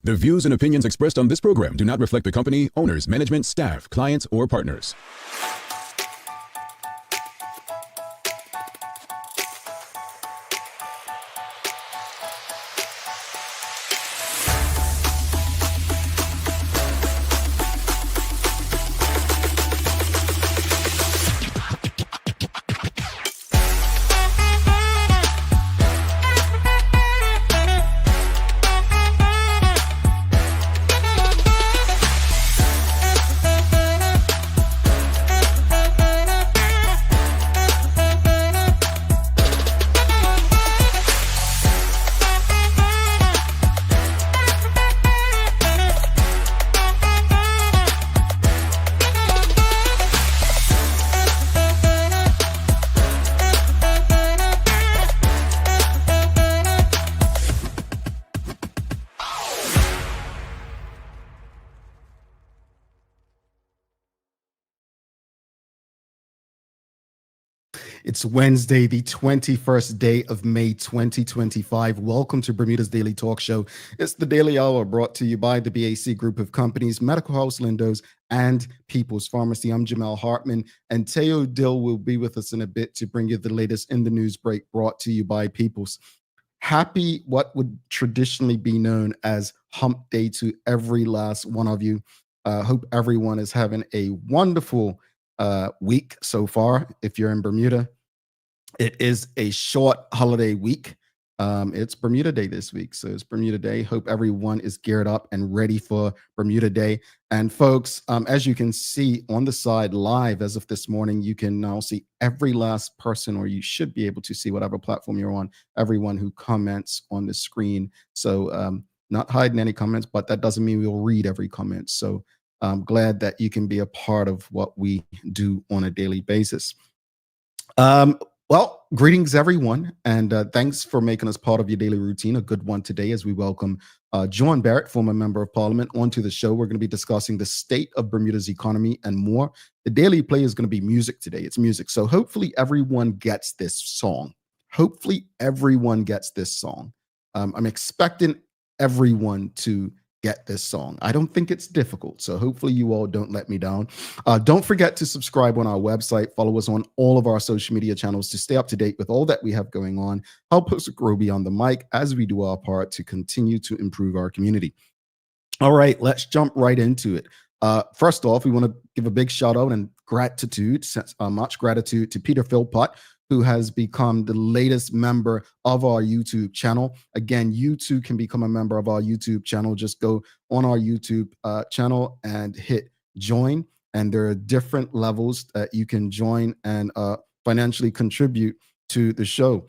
The views and opinions expressed on this program do not reflect the company, owners, management, staff, clients, or partners. It's Wednesday, the 21st day of May 2025. Welcome to Bermuda's Daily Talk Show. It's the Daily Hour brought to you by the BAC Group of Companies, Medical House Lindos, and People's Pharmacy. I'm Jamel Hartman, and Teo Dill will be with us in a bit to bring you the latest in the news break brought to you by People's. Happy, what would traditionally be known as Hump Day to every last one of you. Hope everyone is having a wonderful week so far. If you're in Bermuda, it is a short holiday week. It's Bermuda Day this week, so it's Bermuda Day. Hope everyone is geared up and ready for Bermuda Day. And folks, as you can see on the side live as of this morning, you can now see every last person, or you should be able to see whatever platform you're on, everyone who comments on the screen. So not hiding any comments, but that doesn't mean we'll read every comment. So I'm glad that you can be a part of what we do on a daily basis. Well, greetings, everyone, and thanks for making us part of your daily routine. A good one today as we welcome John Barritt, former member of parliament, onto the show. We're going to be discussing the state of Bermuda's economy and more. The daily play is going to be music today. It's music. So hopefully everyone gets this song. Hopefully everyone gets this song. I'm expecting everyone to get this song. I don't think it's difficult, so hopefully you all don't let me down. Don't forget to subscribe on our website. Follow us on all of our social media channels to stay up to date with all that we have going on. Help us grow beyond the mic as we do our part to continue to improve our community. All right, let's jump right into it. First off, we want to give a big shout out and gratitude, much gratitude to Peter Philpott, who has become the latest member of our YouTube channel. Again, you too can become a member of our YouTube channel. Just go on our YouTube channel and hit join. And there are different levels that you can join and financially contribute to the show.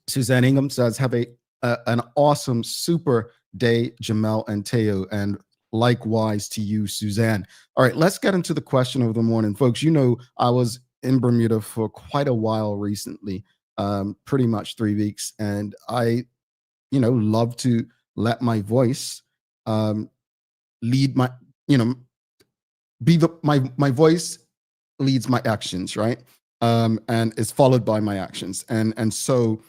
Suzanne Ingham says, have an awesome, super day, Jamel and Teo, and likewise to you, Suzanne. All right, let's get into the question of the morning. Folks, you know, I was in Bermuda for quite a while recently, pretty much 3 weeks. And I, love to let my voice lead my, my voice leads my actions, right? And is followed by my actions. And so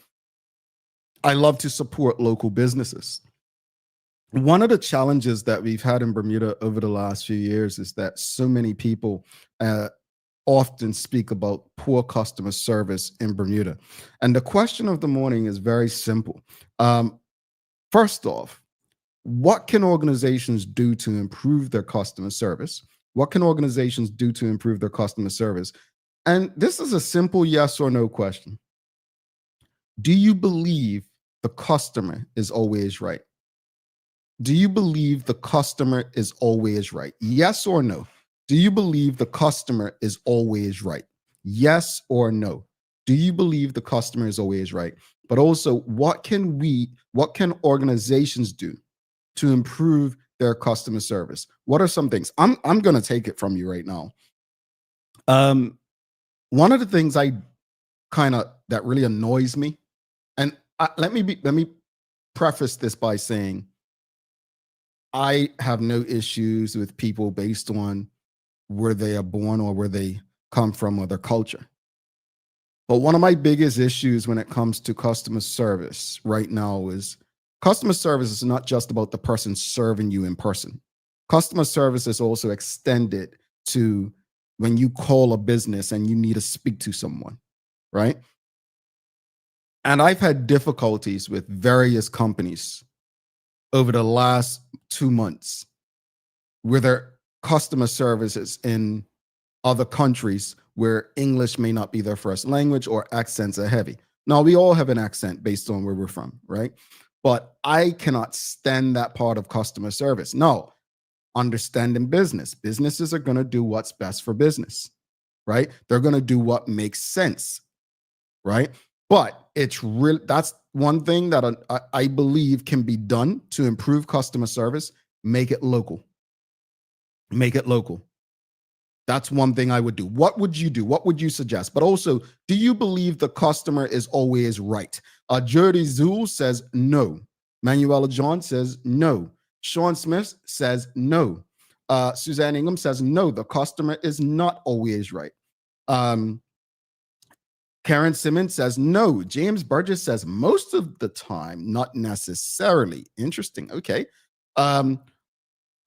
I love to support local businesses. One of the challenges that we've had in Bermuda over the last few years is that so many people often speak about poor customer service in Bermuda. And the question of the morning is very simple. First off, what can organizations do to improve their customer service? What can organizations do to improve their customer service? And this is a simple yes or no question. Do you believe the customer is always right? Do you believe the customer is always right? Yes or no? Do you believe the customer is always right? Yes or no? Do you believe the customer is always right? But also, what can organizations do to improve their customer service? What are some things? I'm going to take it from you right now. One of the things that really annoys me, and let me preface this by saying I have no issues with people based on where they are born or where they come from or their culture. But one of my biggest issues when it comes to customer service right now is Customer service is not just about the person serving you in person. Customer service is also extended to when you call a business and you need to speak to someone, right? And I've had difficulties with various companies over the last 2 months where their customer services in other countries where English may not be their first language or accents are heavy. Now, we all have an accent based on where we're from, right? But I cannot stand that part of customer service. No, understanding business. Businesses are going to do what's best for business, right? They're going to do what makes sense, right? But it's real. That's one thing that I believe can be done to improve customer service. Make it local. Make it local. That's one thing I would do. What would you do? What would you suggest? But also, do you believe the customer is always right? Jody Zool says no. Manuela John says no. Sean Smith says no. Suzanne Ingham says no. The customer is not always right. Karen Simmons says no. James Burgess says most of the time, not necessarily. Interesting. Okay.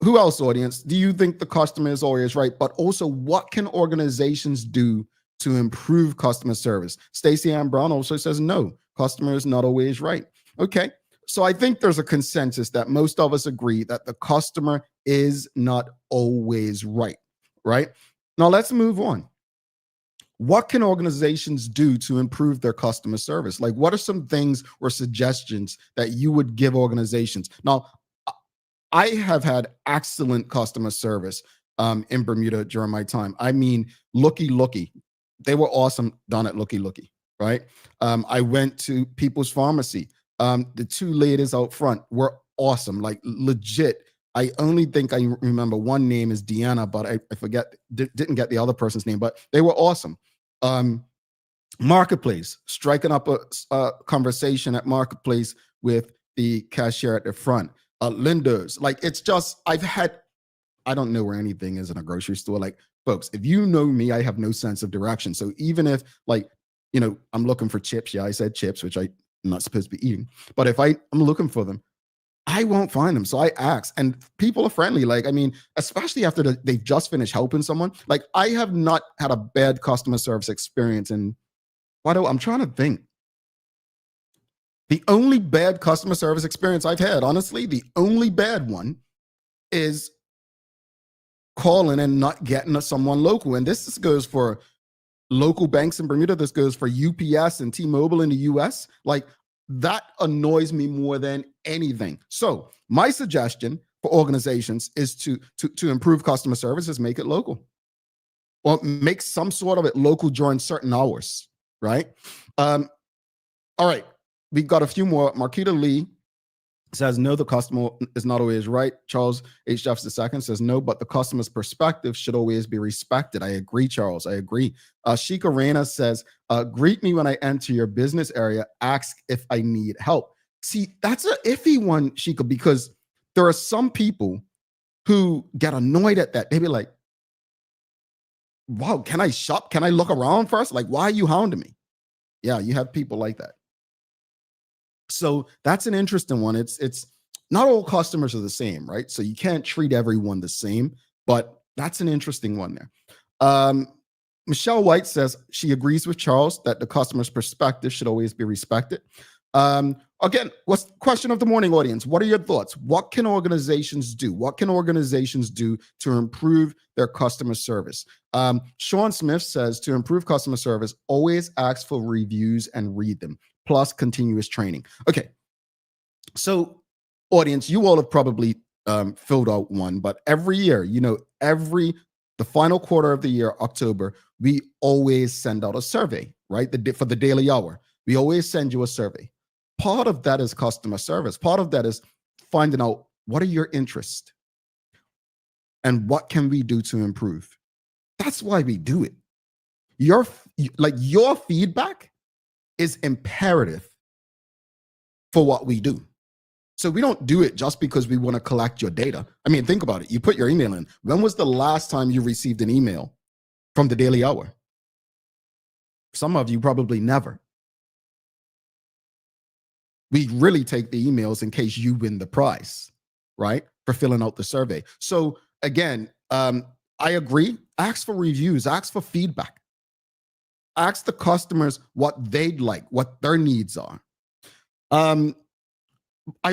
Who else, audience? Do you think the customer is always right? But also, what can organizations do to improve customer service? Stacey Ann Brown also says no. Customer is not always right. Okay. So I think there's a consensus that most of us agree that the customer is not always right. Right? Now let's move on. What can organizations do to improve their customer service? Like, what are some things or suggestions that you would give organizations? Now, I have had excellent customer service in Bermuda during my time. I mean, Looky. They were awesome down at Looky, right? I went to People's Pharmacy. The two ladies out front were awesome, like legit. I only think I remember one name is Deanna, but I forget, didn't get the other person's name, but they were awesome. Marketplace, striking up a conversation at Marketplace with the cashier at the front. Linda's, like, it's just, I don't know where anything is in a grocery store. Like, folks, if you know me, I have no sense of direction. So even if, like, I'm looking for chips. Yeah, I said chips, which I'm not supposed to be eating. But if I'm looking for them, I won't find them. So I ask, and people are friendly. Like, I mean, especially after they've just finished helping someone. Like, I have not had a bad customer service experience. And I'm trying to think. The only bad customer service experience I've had, honestly, the only bad one is calling and not getting someone local. And this goes for local banks in Bermuda. This goes for UPS and T-Mobile in the US. Like, that annoys me more than anything. So my suggestion for organizations is to improve customer service is make it local, or make some sort of it local during certain hours, right? All right. We've got a few more. Marquita Lee says no, the customer is not always right. Charles H. Jefferson II says no, but the customer's perspective should always be respected. I agree, Charles. I agree. Shika Reyna says, greet me when I enter your business area. Ask if I need help. See, that's an iffy one, Shika, because there are some people who get annoyed at that. They be like, wow, can I shop? Can I look around first? Like, why are you hounding me? Yeah, you have people like that. So that's an interesting one. It's not all customers are the same, right? So you can't treat everyone the same, but that's an interesting one there. Michelle White says she agrees with Charles that the customer's perspective should always be respected. Again, what's the question of the morning, audience? What are your thoughts? What can organizations do? What can organizations do to improve their customer service? Sean Smith says to improve customer service, always ask for reviews and read them, plus continuous training. Okay. So audience, you all have probably filled out one, but every year, the final quarter of the year, October, we always send out a survey, right? For the daily hour, we always send you a survey. Part of that is customer service. Part of that is finding out what are your interests and what can we do to improve. That's why we do it. Your feedback is imperative for what we do. So we don't do it just because we want to collect your data. I mean, think about it. You put your email in. When was the last time you received an email from the Daily Hour? Some of you probably never. We really take the emails in case you win the prize, right? For filling out the survey. So again, I agree. Ask for reviews, ask for feedback. Ask the customers what they'd like, what their needs are. I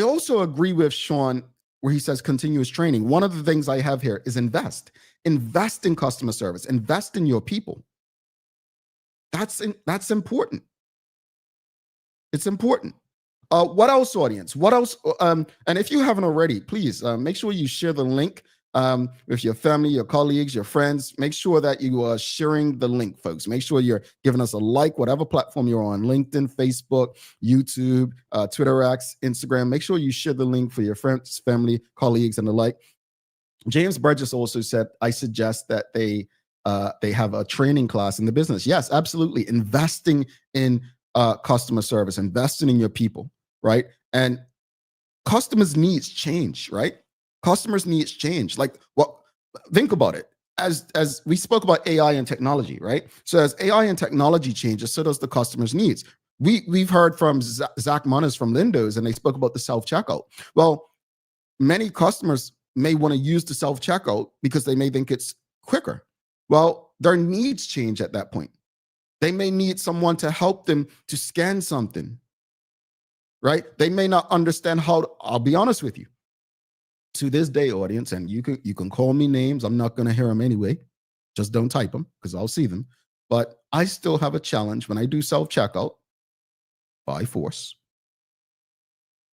also agree with Sean where he says continuous training. One of the things I have here is invest. Invest in customer service. Invest in your people. That's important. It's important. What else, audience? What else? And if you haven't already, please make sure you share the link with your family, your colleagues, your friends. Make sure that you are sharing the link, folks. Make sure you're giving us a like, whatever platform you're on, LinkedIn, Facebook, YouTube, Twitter X, Instagram. Make sure you share the link for your friends, family, colleagues, and the like. James Burgess also said, I suggest that they have a training class in the business. Yes, absolutely. Investing in customer service, investing in your people, right? And customers' needs change, right? Customers' needs change. Like, what? Think about it. As we spoke about AI and technology, right? So as AI and technology changes, so does the customer's needs. We've heard from Zach Munners from Lindo's, and they spoke about the self-checkout. Well, many customers may want to use the self-checkout because they may think it's quicker. Well, their needs change at that point. They may need someone to help them to scan something, right? They may not understand how to, I'll be honest with you. To this day, audience, and you can call me names. I'm not going to hear them anyway. Just don't type them because I'll see them. But I still have a challenge when I do self-checkout by force.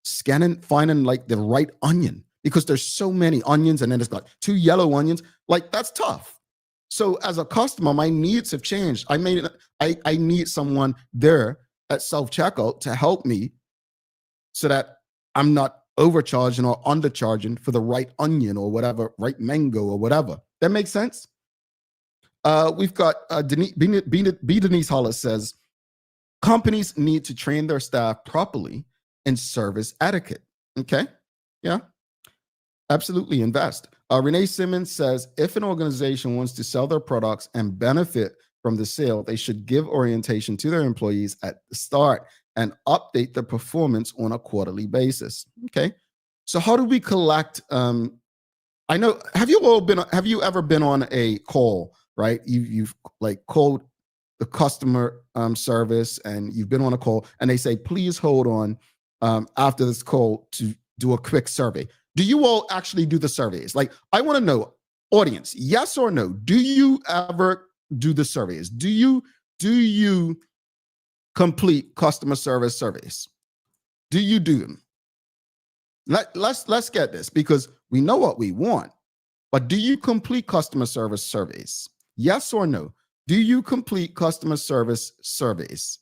Scanning, finding like the right onion because there's so many onions and then it's got 2 yellow onions. Like that's tough. So as a customer, my needs have changed. I need someone there at self-checkout to help me so that I'm not overcharging or undercharging for the right onion or whatever, right mango or whatever. That makes sense? We've got Denise Hollis says, companies need to train their staff properly in service etiquette. Okay, yeah, absolutely invest. Renee Simmons says, if an organization wants to sell their products and benefit from the sale, they should give orientation to their employees at the start and update their performance on a quarterly basis. Okay, so how do we collect? I know. Have you ever been on a call? Right, you've like called the customer service, and you've been on a call, and they say, please hold on after this call to do a quick survey. Do you all actually do the surveys? Like, I want to know, audience, yes or no? Do you ever do the surveys? Do you complete customer service surveys? Do you do them? Let's get this, because we know what we want, but do you complete customer service surveys? Yes or no? Do you complete customer service surveys?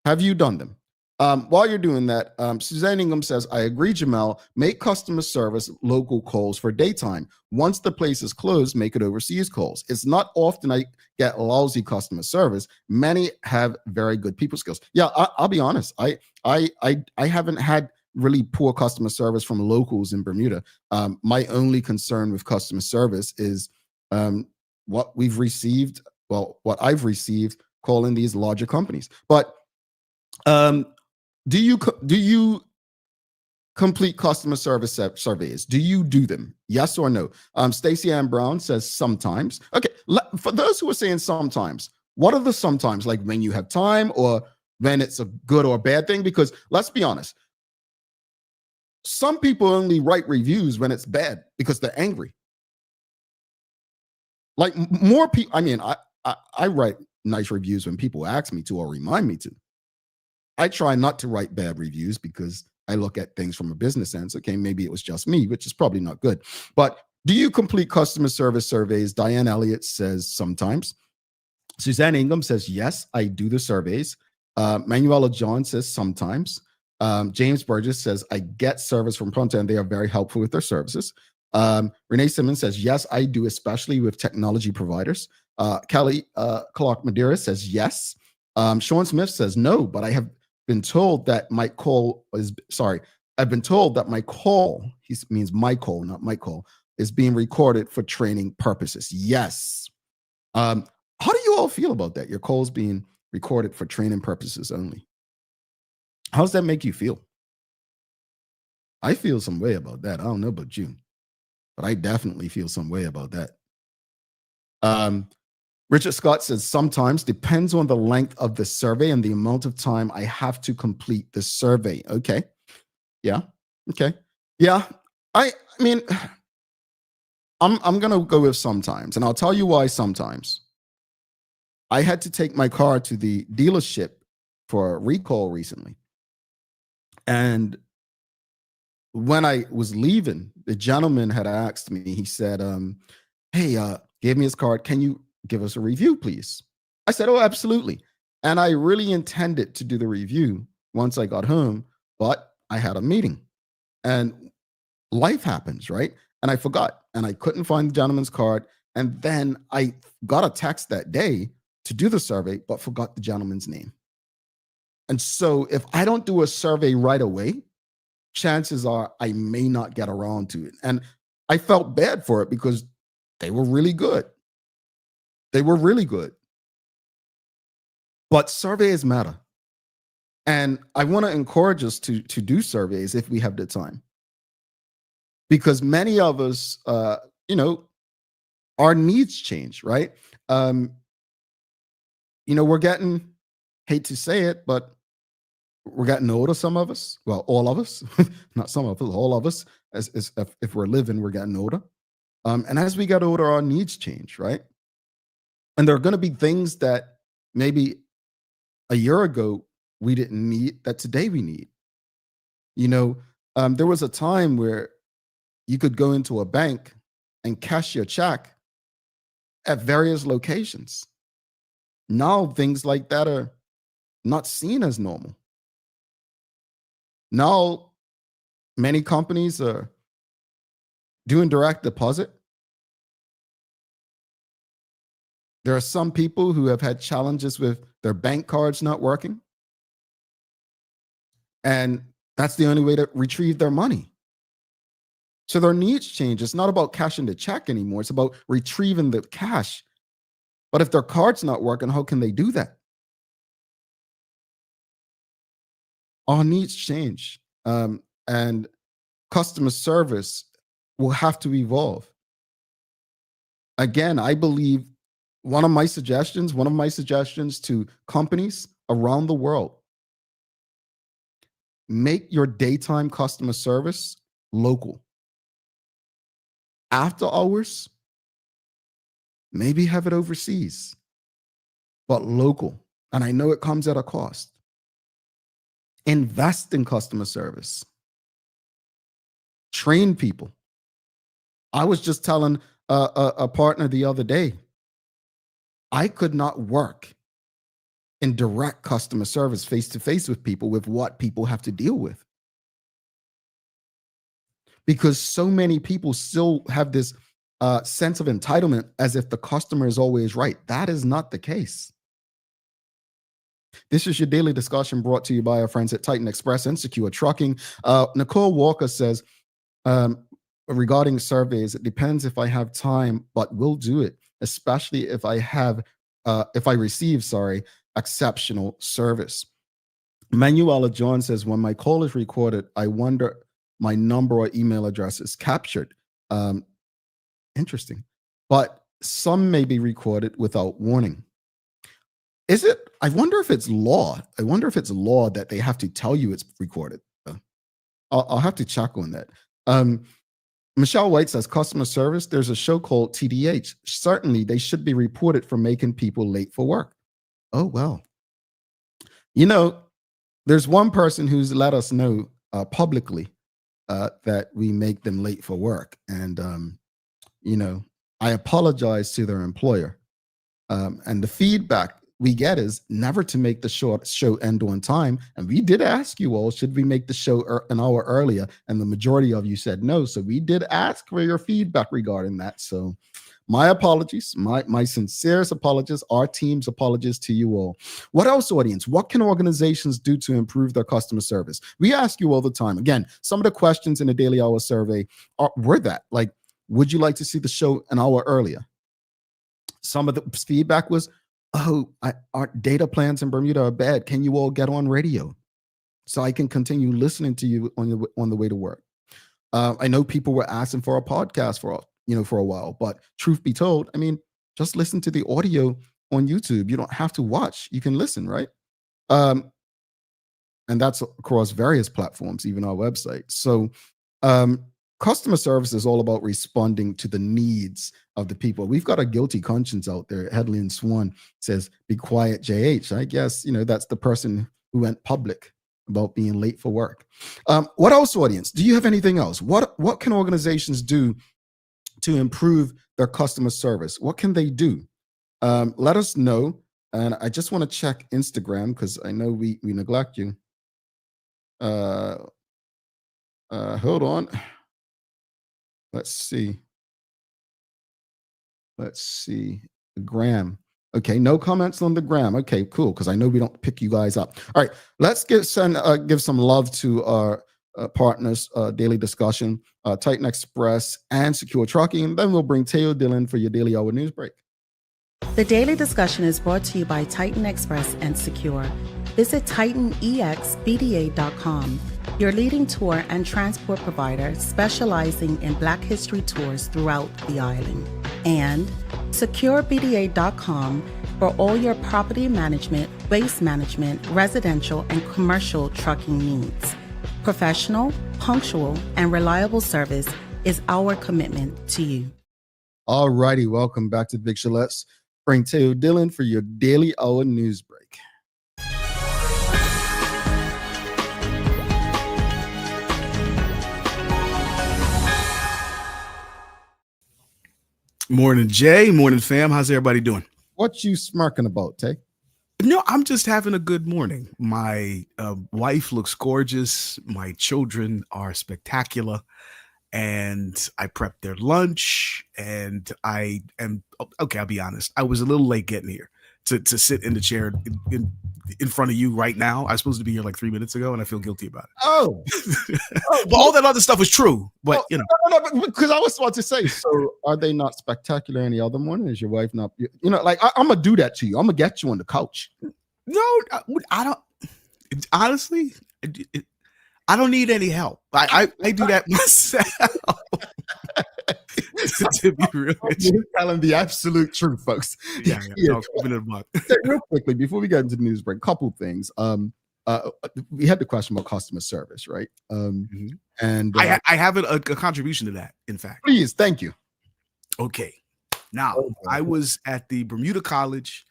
Have you done them? While you're doing that, Suzanne Ingham says, I agree, Jamel. Make customer service local calls for daytime. Once the place is closed, make it overseas calls. It's not often I get lousy customer service. Many have very good people skills. Yeah, I'll be honest. I haven't had really poor customer service from locals in Bermuda. My only concern with customer service is what we've received. Well, what I've received calling these larger companies. But do you complete customer service surveys? Do you do them? Yes or no? Stacey Ann Brown says sometimes. Okay, for those who are saying sometimes, what are the sometimes? Like when you have time or when it's a good or bad thing? Because let's be honest, some people only write reviews when it's bad because they're angry. Like more people, I mean, I write nice reviews when people ask me to or remind me to. I try not to write bad reviews because I look at things from a business sense. Okay, maybe it was just me, which is probably not good. But do you complete customer service surveys? Diane Elliott says sometimes. Suzanne Ingham says, yes, I do the surveys. Manuela John says sometimes. James Burgess says, I get service from Pronto and they are very helpful with their services. Renee Simmons says, yes, I do, especially with technology providers. Kelly Clark Madeira says, yes. Sean Smith says, no, but I have been told that my call is, I've been told that my call, he means my call, not my call, is being recorded for training purposes. Yes. How do you all feel about that? Your call's being recorded for training purposes only. How does that make you feel? I feel some way about that. I don't know about you, but I definitely feel some way about that. Um, Richard Scott says sometimes depends on the length of the survey and the amount of time I have to complete the survey. Okay. Yeah. Okay. Yeah. I mean, I'm gonna go with sometimes, and I'll tell you why sometimes. I had to take my car to the dealership for a recall recently. And when I was leaving, the gentleman had asked me, he said, hey, gave me his card. Can you give us a review, please? I said, oh, absolutely. And I really intended to do the review once I got home, but I had a meeting and life happens, right? And I forgot and I couldn't find the gentleman's card. And then I got a text that day to do the survey, but forgot the gentleman's name. And so if I don't do a survey right away, chances are I may not get around to it. And I felt bad for it because they were really good. They were really good. But surveys matter. And I want to encourage us to do surveys if we have the time. Because many of us, our needs change, right? We're getting, hate to say it, but we're getting older, some of us. Well, all of us, not some of us, all of us, as if we're living, we're getting older. And as we get older, our needs change, right? And there are going to be things that maybe a year ago we didn't need that today we need. There was a time where you could go into a bank and cash your check at various locations. Now things like that are not seen as normal. Now many companies are doing direct deposit. There are some people who have had challenges with their bank cards not working. And that's the only way to retrieve their money. So their needs change. It's not about cashing the check anymore. It's about retrieving the cash. But if their card's not working, how can they do that? Our needs change. And customer service will have to evolve. Again, I believe one of my suggestions to companies around the world, make your daytime customer service local. After hours, maybe have it overseas, but local. And I know it comes at a cost. Invest in customer service. Train people. I was just telling a partner the other day, I could not work in direct customer service face to face with people with what people have to deal with. Because so many people still have this sense of entitlement as if the customer is always right. That is not the case. This is your daily discussion brought to you by our friends at Titan Express and Secure Trucking. Nicole Walker says, regarding surveys, it depends if I have time, but we'll do it, especially if I receive exceptional service. Manuela John says, when my call is recorded, I wonder my number or email address is captured. Interesting. But some may be recorded without warning. Is it? I wonder if it's law. I wonder if it's law that they have to tell you it's recorded. I'll have to check on that. Michelle White says, customer service, there's a show called TDH. Certainly, they should be reported for making people late for work. Oh, well. There's one person who's let us know publicly that we make them late for work. And, I apologize to their employer. And the feedback we get is never to make the show end on time. And we did ask you all, should we make the show an hour earlier? And the majority of you said no. So we did ask for your feedback regarding that. So my apologies, my sincerest apologies, our team's apologies to you all. What else, audience? What can organizations do to improve their customer service? We ask you all the time. Again, some of the questions in the Daily Hour survey were that, like, would you like to see the show an hour earlier? Some of the feedback was, our data plans in Bermuda are bad. Can you all get on radio so I can continue listening to you on the way to work? I know people were asking for a podcast for a while, but truth be told, I mean, just listen to the audio on YouTube. You don't have to watch; you can listen, right? Um, and that's across various platforms, even our website. So, um, customer service is all about responding to the needs of the people. We've got a guilty conscience out there. Headley and Swan says, "Be quiet, JH." I guess that's the person who went public about being late for work. What else, audience? Do you have anything else? What can organizations do to improve their customer service? What can they do? Let us know. And I just want to check Instagram because I know we neglect you. Hold on. Let's see. The gram. Okay, no comments on the gram. Okay, cool. Because I know we don't pick you guys up. All right, let's give some love to our partners, Daily Discussion, Titan Express, and Secure Trucking. And then we'll bring Teo Dillon for your daily hour news break. The Daily Discussion is brought to you by Titan Express and Secure. Visit TitanEXBDA.com, your leading tour and transport provider specializing in Black History tours throughout the island. And SecureBDA.com for all your property management, waste management, residential, and commercial trucking needs. Professional, punctual, and reliable service is our commitment to you. All righty, welcome back to Big Show. Let's bring Teo Dillon for your daily hour news break. Morning, Jay. Morning, fam. How's everybody doing? What you smirking about, Tay? No, I'm just having a good morning. My wife looks gorgeous. My children are spectacular. And I prepped their lunch. And I am, okay, I'll be honest. I was a little late getting here to sit in the chair in front of you right now. I was supposed to be here like 3 minutes ago, and I feel guilty about it. Oh, but all that other stuff was true. But no, because I was about to say, so are they not spectacular any other morning? Is your wife not? Like I'm gonna do that to you. I'm gonna get you on the couch. No, I don't. Honestly, I don't need any help. I do that myself. To be real, you're telling the absolute truth, folks. Yeah. No, real quickly before we get into the news break, couple things. We had the question about customer service, right? And I have a contribution to that. In fact, please, thank you. Okay, now I was at the Bermuda College,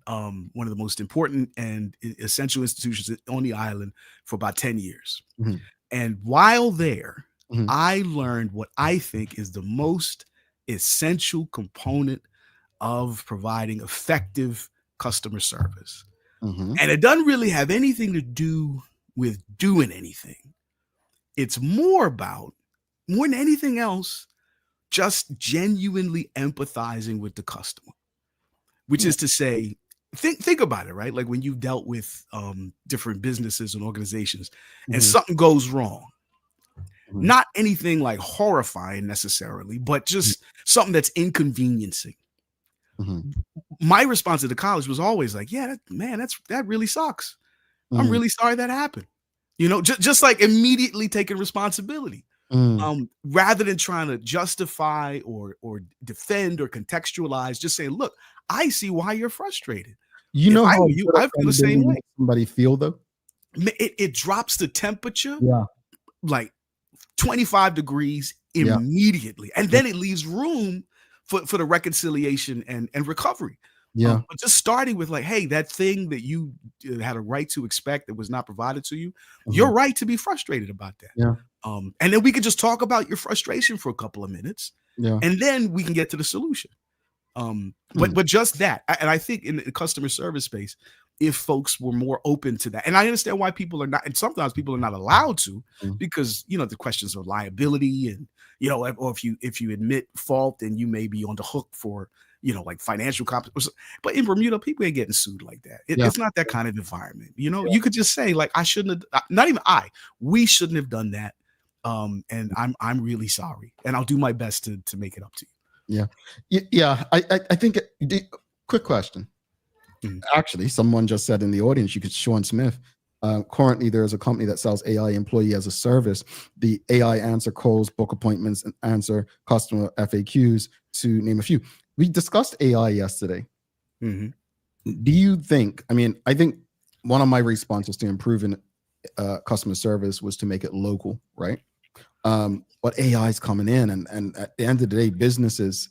one of the most important and essential institutions on the island for about 10 years. Mm-hmm. And while there, Mm-hmm. I learned what I think is the most essential component of providing effective customer service. Mm-hmm. And it doesn't really have anything to do with doing anything. It's more than anything else, just genuinely empathizing with the customer, which is to say, think about it, right? Like when you've dealt with different businesses and organizations and something goes wrong. Not anything like horrifying necessarily, but just something that's inconveniencing. My response to the college was always like, yeah, that really sucks. I'm really sorry that happened. Just like immediately taking responsibility. Rather than trying to justify or defend or contextualize, just saying, look, I see why you're frustrated. I feel the same way. Somebody feel though? It drops the temperature. Yeah. Like 25 degrees immediately. And then it leaves room for the reconciliation and recovery. Yeah. But just starting with like, hey, that thing that you had a right to expect that was not provided to you, you're right to be frustrated about that. Yeah. And then we can just talk about your frustration for a couple of minutes. Yeah. And then we can get to the solution. But just that. And I think in the customer service space, if folks were more open to that. And I understand why people are not, and sometimes people are not allowed to, because, the questions of liability and, or if you admit fault, then you may be on the hook for, like financial compensation. But in Bermuda, people ain't getting sued like that. It's not that kind of environment. You could just say like, I shouldn't have, we shouldn't have done that. And I'm really sorry. And I'll do my best to make it up to you. Yeah. I think, quick question. Actually, someone just said in the audience, you could Sean Smith. Currently, there is a company that sells AI employee as a service. The AI answer calls, book appointments, and answer customer FAQs, to name a few. We discussed AI yesterday. Mhm. Do you think, I think one of my responses to improving customer service was to make it local, right? But AI is coming in, and at the end of the day, businesses,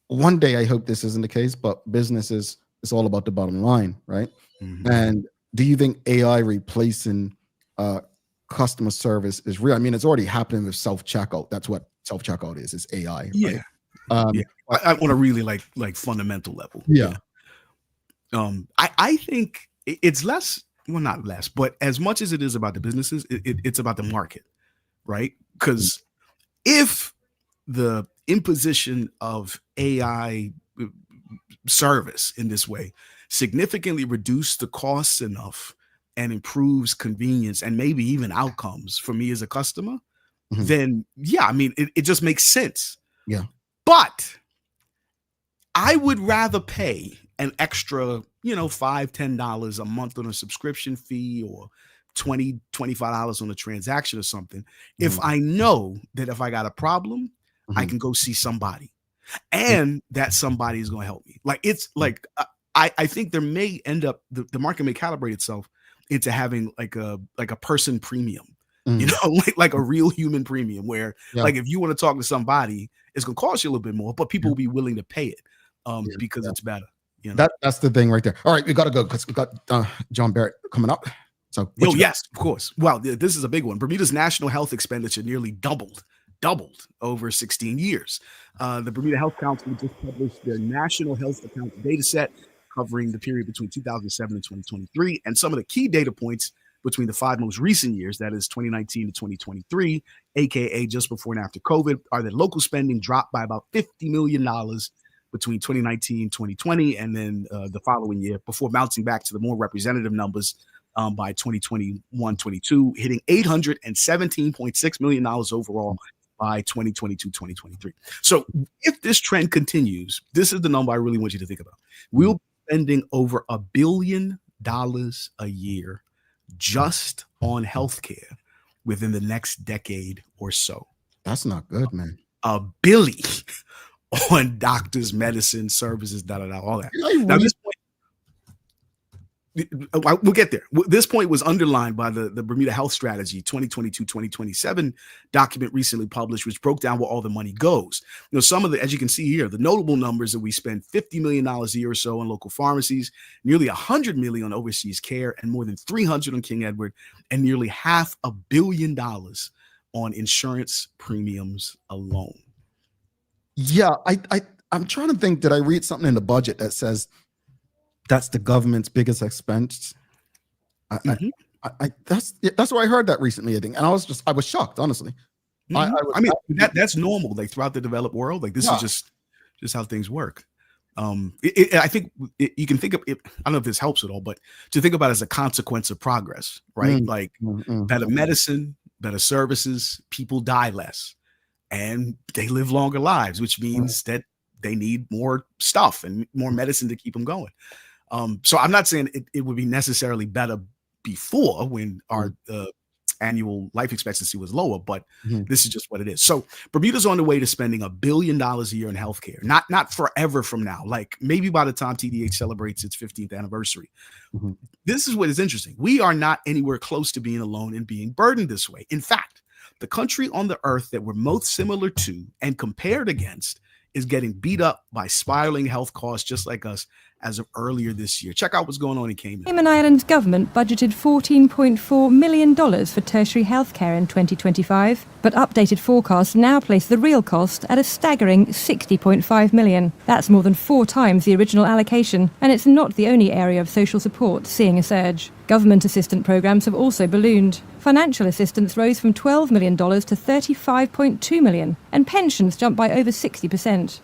one day I hope this isn't the case, but businesses, it's all about the bottom line, right? Mhm. And do you think AI replacing customer service is real? It's already happening with self-checkout. That's what self-checkout is. It's AI, Yeah. right? Yeah. But I on a really like fundamental level. yeah. I think it's less, well, not less, but as much as it is about the businesses, it's about the market, right? Because if the imposition of AI service in this way significantly reduce the costs enough and improves convenience and maybe even outcomes for me as a customer, Mhm. then yeah, it just makes sense. Yeah. But I would rather pay an extra, $5, $10 a month on a subscription fee, or $20, $25 on a transaction or something, if Mhm. I know that if I got a problem, I Mhm. can go see somebody, Yeah. and that somebody is going to help me. Like, it's like, I think there may end up, the market may calibrate itself into having like a person premium, Mhm. like a real human premium, where Yeah. like if you want to talk to somebody, it's going to cost you a little bit more, but people Yeah. will be willing to pay it Yeah. because Yeah. it's better. That's the thing right there. All right, we got to go because we got John Barritt coming up. So what Oh, you got? yes, of course. Well, this is a big one. Bermuda's national health expenditure nearly doubled over 16 years. The Bermuda Health Council just published their national health account data set covering the period between 2007 and 2023. And some of the key data points between the 5 most recent years, that is 2019 to 2023, aka just before and after COVID, are that local spending dropped by about $50 million between 2019 2020, and then the following year, before bouncing back to the more representative numbers by 2021-22, hitting $817.6 million overall by 2022-2023. So if this trend continues, this is the number I really want you to think about. We'll be spending over $1 billion a year just on healthcare within the next decade or so. That's not good, man. $1 billion on doctors, medicine, services, all that. Now, this point, we'll get there. This point was underlined by the Bermuda Health Strategy 2022-2027 document recently published, which broke down where all the money goes. Some of the, as you can see here, the notable numbers that we spend $50 million a year or so on local pharmacies, nearly $100 million on overseas care, and more than $300 on King Edward, and nearly $500 million on insurance premiums alone. Yeah, I'm trying to think. Did I read something in the budget that says that's the government's biggest expense? That's where I heard that recently, I think, and I was shocked, honestly. That's normal, like throughout the developed world. Like this is just how things work. I think you can think of it. I don't know if this helps at all, but to think about it as a consequence of progress, right? Better medicine, better services, people die less, and they live longer lives, which means that they need more stuff and more medicine to keep them going. So I'm not saying it would be necessarily better before, when our annual life expectancy was lower, but this is just what it is. So Bermuda's on the way to spending $1 billion a year in healthcare, not forever from now, like maybe by the time TDH celebrates its 15th anniversary. This is what is interesting. We are not anywhere close to being alone in being burdened this way. In fact, the country on the earth that we're most similar to and compared against is getting beat up by spiraling health costs, just like us, as of earlier this year. Check out what's going on in Cayman. Cayman Islands government budgeted $14.4 million for tertiary healthcare in 2025, but updated forecasts now place the real cost at a staggering $60.5 million. That's more than 4 times the original allocation, and it's not the only area of social support seeing a surge. Government assistance programs have also ballooned. Financial assistance rose from $12 million to $35.2 million, and pensions jumped by over 60%.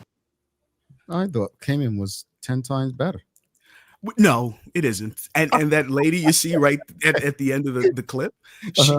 I thought Cayman was 10 times better. No, it isn't. And that lady you see right at the end of the clip,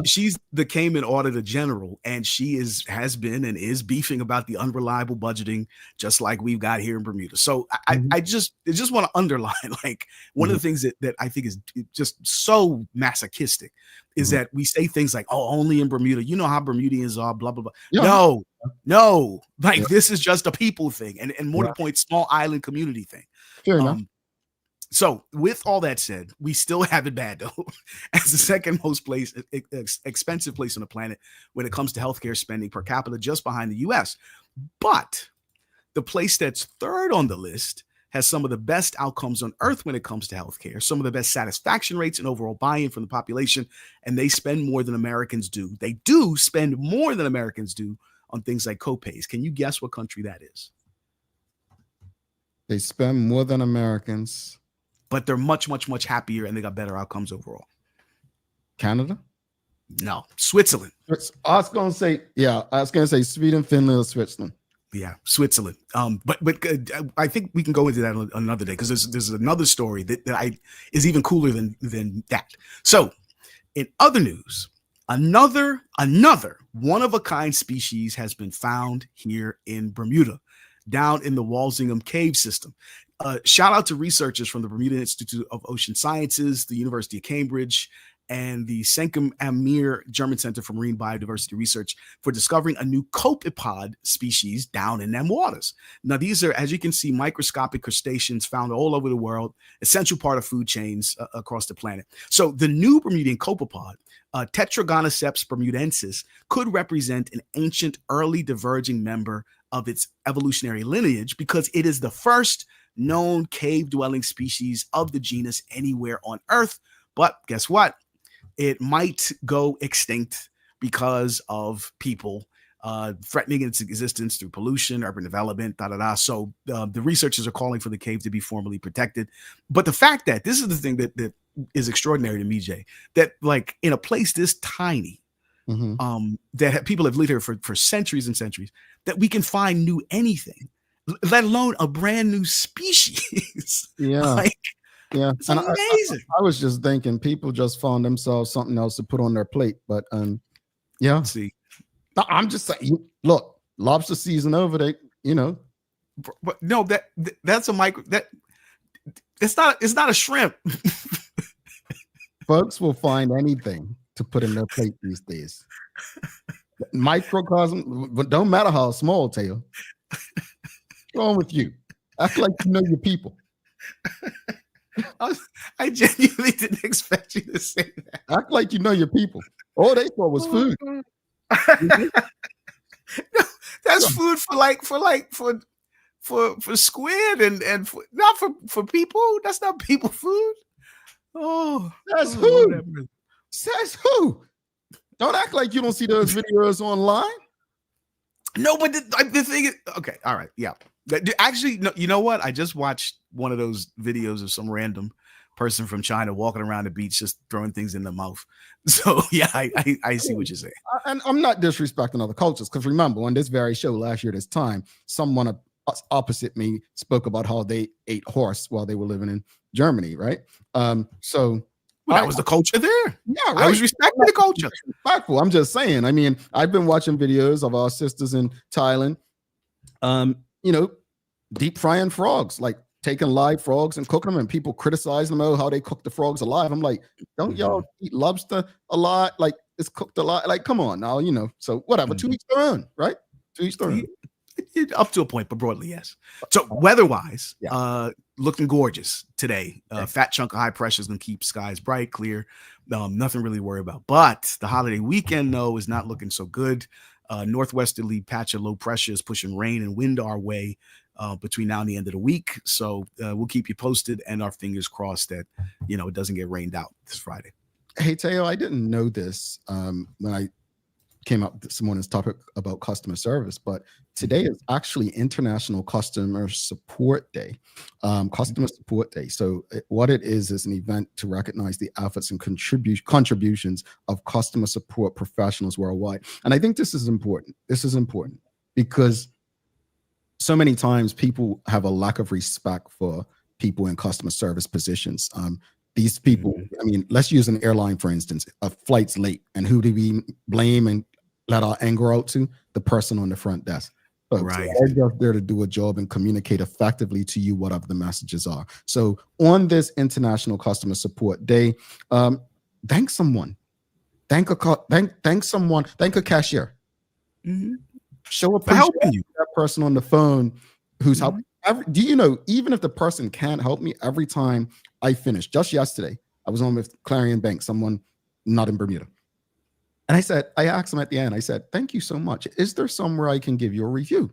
she's the Cayman Auditor General, and she has been and is beefing about the unreliable budgeting, just like we've got here in Bermuda. So I just want to underline, like, one of the things that I think is just so masochistic is that we say things like, oh, only in Bermuda, you know how Bermudians are, blah, blah, blah. Yeah. No, like this is just a people thing, and more to the point, small island community thing. Fair enough. So with all that said, we still have it bad though, as the second most expensive place on the planet when it comes to healthcare spending per capita, just behind the US. But the place that's third on the list has some of the best outcomes on earth when it comes to healthcare, some of the best satisfaction rates and overall buy-in from the population, and they spend more than Americans do. They do spend more than Americans do on things like copays. Can you guess what country that is? They spend more than Americans, but they're much, much, much happier, and they got better outcomes overall. Canada? No, Switzerland. I was going to say Sweden, Finland, or Switzerland. Yeah, Switzerland. But I think we can go into that another day, because there's another story that is even cooler than that. So, in other news, another one-of-a-kind species has been found here in Bermuda, down in the Walsingham Cave system. Shout out to researchers from the Bermuda Institute of Ocean Sciences, the University of Cambridge, and the Senkem Amir German Center for Marine Biodiversity Research for discovering a new copepod species down in them waters. Now, these are, as you can see, microscopic crustaceans found all over the world, essential part of food chains across the planet. So the new Bermudian copepod, Tetragonoceps bermudensis, could represent an ancient early diverging member of its evolutionary lineage, because it is the first known cave-dwelling species of the genus anywhere on Earth. But guess what? It might go extinct because of people threatening its existence through pollution, urban development, So the researchers are calling for the cave to be formally protected. But the fact that this is the thing that is extraordinary to me, Jay, that like in a place this tiny, that people have lived here for centuries and centuries, that we can find new anything, let alone a brand new species. Yeah. Yeah, it's amazing. I was just thinking people just found themselves something else to put on their plate, but yeah. Let's see, I'm just saying. Look, lobster season over. But no, that's a micro. It's not a shrimp. Folks will find anything to put in their plate these days. Microcosm, but don't matter how small, Taylor. What's wrong with you? Act like you know your people. I genuinely didn't expect you to say that. Act like you know your people. All they thought was food. No, that's food for squid and not for people. That's not people food. Oh, that's who. Says who? Don't act like you don't see those videos online. No, but the thing is, okay, all right, yeah. Actually, no, you know what? I just watched one of those videos of some random person from China walking around the beach just throwing things in their mouth. So yeah, I see what you're saying. And I'm not disrespecting other cultures, because remember, on this very show last year this time, someone opposite me spoke about how they ate horse while they were living in Germany, right? So that was the culture there. Yeah, right. I was respecting the culture. Respectful. I'm just saying. I mean, I've been watching videos of our sisters in Thailand, deep frying frogs, like taking live frogs and cooking them, and people criticize them, how they cook the frogs alive. I'm like, don't y'all eat lobster alive? Like, it's cooked alive. Like, come on now, so whatever. To each their own, right? To each their own. Up to a point, but broadly, yes. So weather-wise, looking gorgeous today. Fat chunk of high pressure is going to keep skies bright, clear. Nothing really to worry about. But the holiday weekend, though, is not looking so good. Northwesterly patch of low pressure is pushing rain and wind our way between now and the end of the week. So we'll keep you posted, and our fingers crossed that, it doesn't get rained out this Friday. Hey, Teo, I didn't know this when I came up this morning's topic about customer service, but today is actually International Customer Support Day. Customer Support Day. So what it is an event to recognize the efforts and contributions of customer support professionals worldwide. And I think this is important. This is important because so many times people have a lack of respect for people in customer service positions. These people, I mean, let's use an airline, for instance. A flight's late, and who do we blame and let our anger out to? The person on the front desk. Folks, Right. they're just there to do a job and communicate effectively to you whatever the messages are. So on this International Customer Support Day, thank someone. Thank someone. Thank a cashier. Show appreciation to that person on the phone who's helping. Do you know, even if the person can't help me, every time I finish, just yesterday, I was on with Clarion Bank, someone not in Bermuda. And I asked them at the end, I said, thank you so much. Is there somewhere I can give you a review?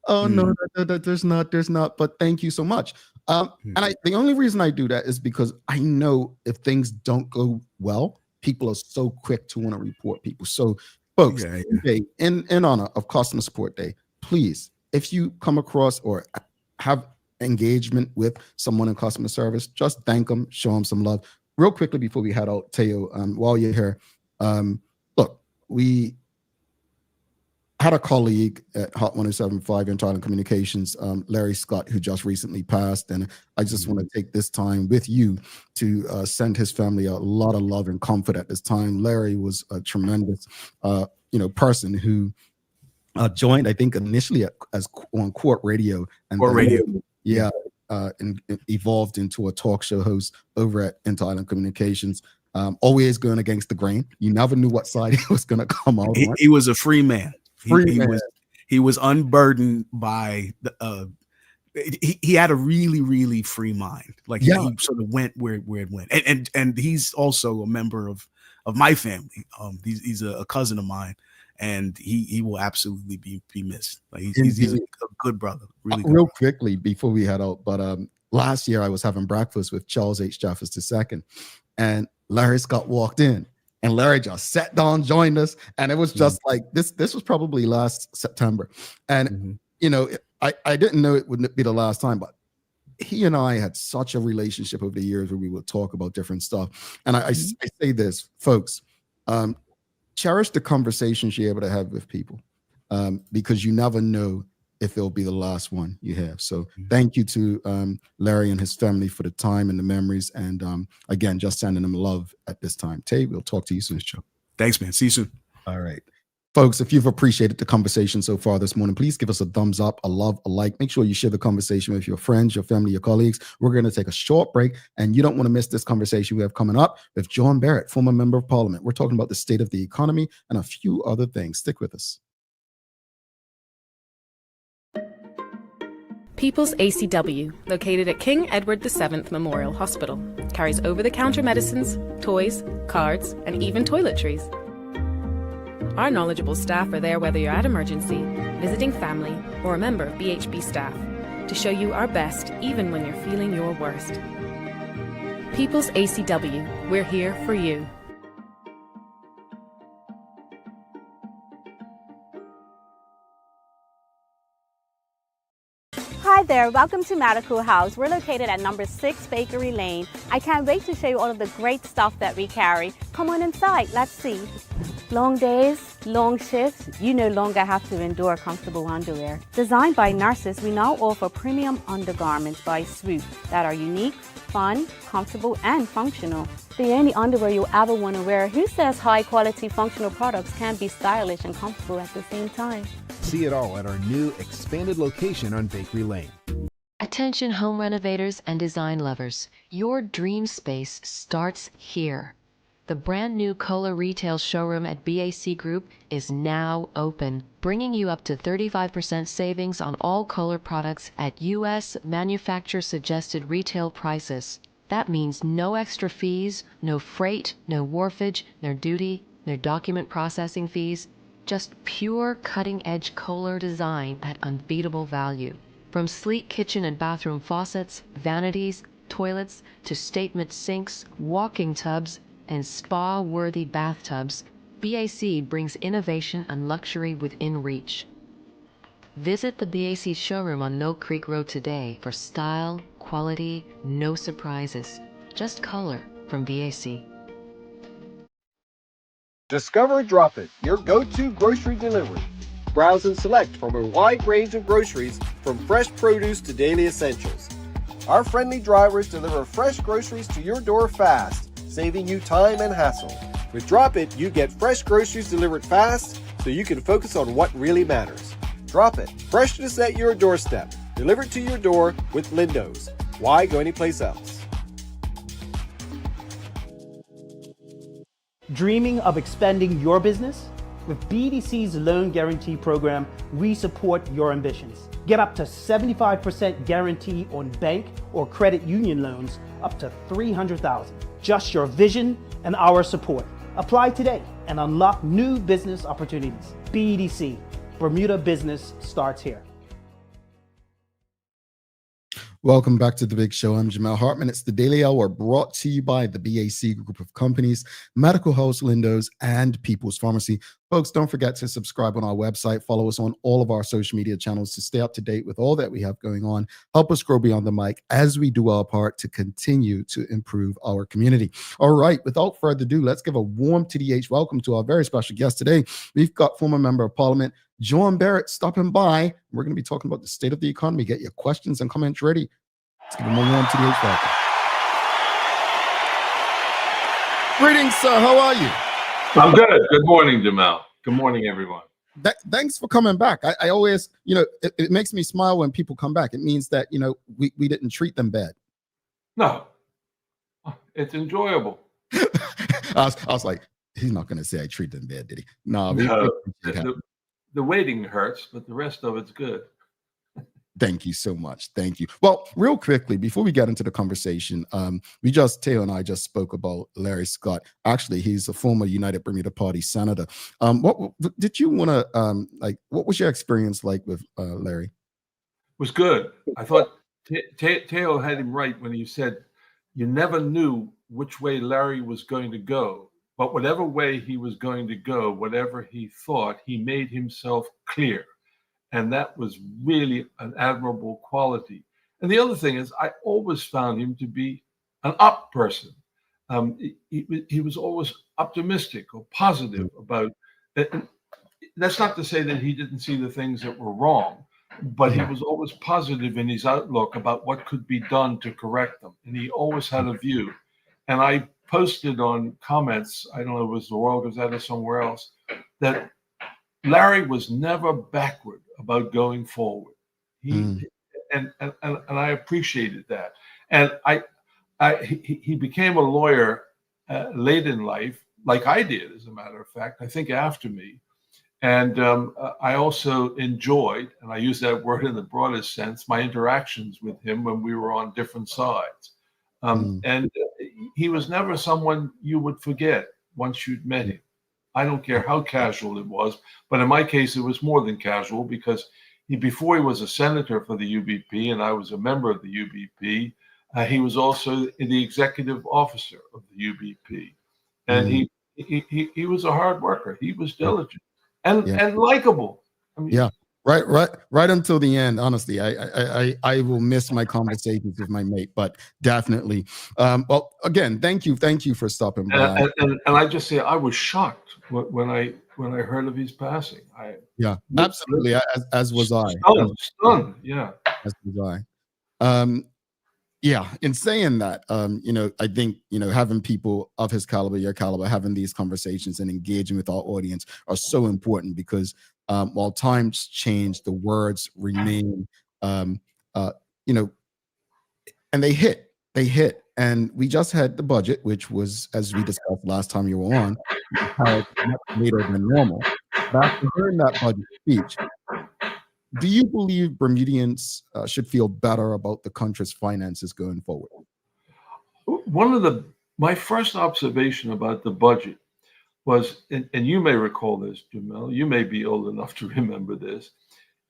Oh, no, there's not, but thank you so much. The only reason I do that is because I know if things don't go well, people are so quick to want to report people. So folks, in honor of Customer Support Day, please, if you come across or have engagement with someone in customer service, just thank them, show them some love. Real quickly before we head out, Teo, while you're here, look, we had a colleague at Hot 1075 in Thailand Communications, Larry Scott, who just recently passed. And I just want to take this time with you to send his family a lot of love and comfort at this time. Larry was a tremendous, person who joined, I think, initially as on Court Radio. And evolved into a talk show host over at In Thailand Communications. Always going against the grain. You never knew what side he was going to come out on. He was a free man. He was unburdened by the. He had a really, really free mind. Like he sort of went where it went, and he's also a member of my family. He's a cousin of mine. And he will absolutely be missed. Like he's a good brother. Really good. Real quickly before we head out, but last year I was having breakfast with Charles H. Jeffers II, and Larry Scott walked in, and Larry just sat down, joined us, and it was just like this. This was probably last September, and I didn't know it would be the last time, but he and I had such a relationship over the years where we would talk about different stuff. And I say this, folks. Cherish the conversations you're able to have with people, because you never know if it'll be the last one you have. So thank you to Larry and his family for the time and the memories. And again, just sending them love at this time. Tay, we'll talk to you soon. Thanks, man. See you soon. All right. Folks, if you've appreciated the conversation so far this morning, please give us a thumbs up, a love, a like. Make sure you share the conversation with your friends, your family, your colleagues. We're going to take a short break, and you don't want to miss this conversation we have coming up with John Barritt, former member of parliament. We're talking about the state of the economy and a few other things. Stick with us. People's ACW, located at King Edward VII Memorial Hospital, carries over-the-counter medicines, toys, cards, and even toiletries. Our knowledgeable staff are there whether you're at emergency, visiting family, or a member of BHB staff, to show you our best even when you're feeling your worst. People's ACW, we're here for you. Hi there, welcome to Medical House. We're located at number 6 Bakery Lane. I can't wait to show you all of the great stuff that we carry. Come on inside, let's see. Long days, long shifts, you no longer have to endure comfortable underwear. Designed by nurses, we now offer premium undergarments by Swoop that are unique, fun, comfortable, and functional. The only underwear you'll ever want to wear. Who says high quality functional products can't be stylish and comfortable at the same time? See it all at our new expanded location on Bakery Lane. Attention home renovators and design lovers, your dream space starts here. The brand new Kohler retail showroom at BAC Group is now open, bringing you up to 35% savings on all Kohler products at U.S. manufacturer suggested retail prices. That means no extra fees, no freight, no wharfage, no duty, no document processing fees, just pure cutting-edge Kohler design at unbeatable value. From sleek kitchen and bathroom faucets, vanities, toilets, to statement sinks, walking tubs, and spa-worthy bathtubs, BAC brings innovation and luxury within reach. Visit the BAC showroom on Mill Creek Road today for style, quality, no surprises. Just color from BAC. Discover Drop It, your go-to grocery delivery. Browse and select from a wide range of groceries, from fresh produce to daily essentials. Our friendly drivers deliver fresh groceries to your door fast, saving you time and hassle. With Drop It, you get fresh groceries delivered fast so you can focus on what really matters. Drop It, freshness at your doorstep, delivered to your door with Lindo's. Why go anyplace else? Dreaming of expanding your business? With BDC's Loan Guarantee Program, we support your ambitions. Get up to 75% guarantee on bank or credit union loans up to $300,000. Just your vision and our support. Apply today and unlock new business opportunities. BDC, Bermuda Business starts here. Welcome back to The Big Show. I'm Jamel Hartman. It's the Daily Hour brought to you by the BAC Group of Companies, Medical House Lindo's, and People's Pharmacy. Folks, don't forget to subscribe on our website. Follow us on all of our social media channels to stay up to date with all that we have going on. Help us grow beyond the mic as we do our part to continue to improve our community. All right, without further ado, let's give a warm TDH welcome to our very special guest today. We've got former Member of Parliament John Barritt stopping by. We're going to be talking about the state of the economy. Get your questions and comments ready. Let's give him a warm TDH welcome. Greetings, sir. How are you? I'm good. Good morning, Jamel. Good morning, everyone. Thanks for coming back. I always, it makes me smile when people come back. It means that, we didn't treat them bad. No, it's enjoyable. I was like, he's not going to say I treat them bad, did he? No, the waiting hurts, but the rest of it's good. Thank you so much. Thank you. Well, real quickly, before we get into the conversation, Teo and I just spoke about Larry Scott. Actually, he's a former United Bermuda Party senator. What did you want to, what was your experience like with Larry? It was good. I thought Teo had him right when he said, you never knew which way Larry was going to go, but whatever way he was going to go, whatever he thought, he made himself clear. And that was really an admirable quality. And the other thing is, I always found him to be an up person. He was always optimistic or positive about it. That's not to say that he didn't see the things that were wrong, but he was always positive in his outlook about what could be done to correct them. And he always had a view. And I posted on comments, I don't know, it was the Royal Gazette or somewhere else, that Larry was never backward about going forward. And I appreciated that. And he became a lawyer late in life, like I did, as a matter of fact, I think after me. And I also enjoyed, and I use that word in the broadest sense, my interactions with him when we were on different sides. And he was never someone you would forget once you'd met him. I don't care how casual it was, but in my case, it was more than casual because before he was a senator for the UBP and I was a member of the UBP, he was also the executive officer of the UBP. And he was a hard worker. He was diligent and likable. I mean, right until the end. Honestly, I will miss my conversations with my mate, but definitely. Well, again, thank you for stopping by. And I just say I was shocked when I heard of his passing. Absolutely. As was I. Stunned. Yeah. As was I. In saying that, I think, having people of his caliber, your caliber, having these conversations and engaging with our audience are so important because while times change, the words remain, and they hit. And we just had the budget, which was, as we discussed last time you were on, much later than normal. But after hearing that budget speech, do you believe Bermudians should feel better about the country's finances going forward? My first observation about the budget was, and you may recall this, Jamel, you may be old enough to remember this,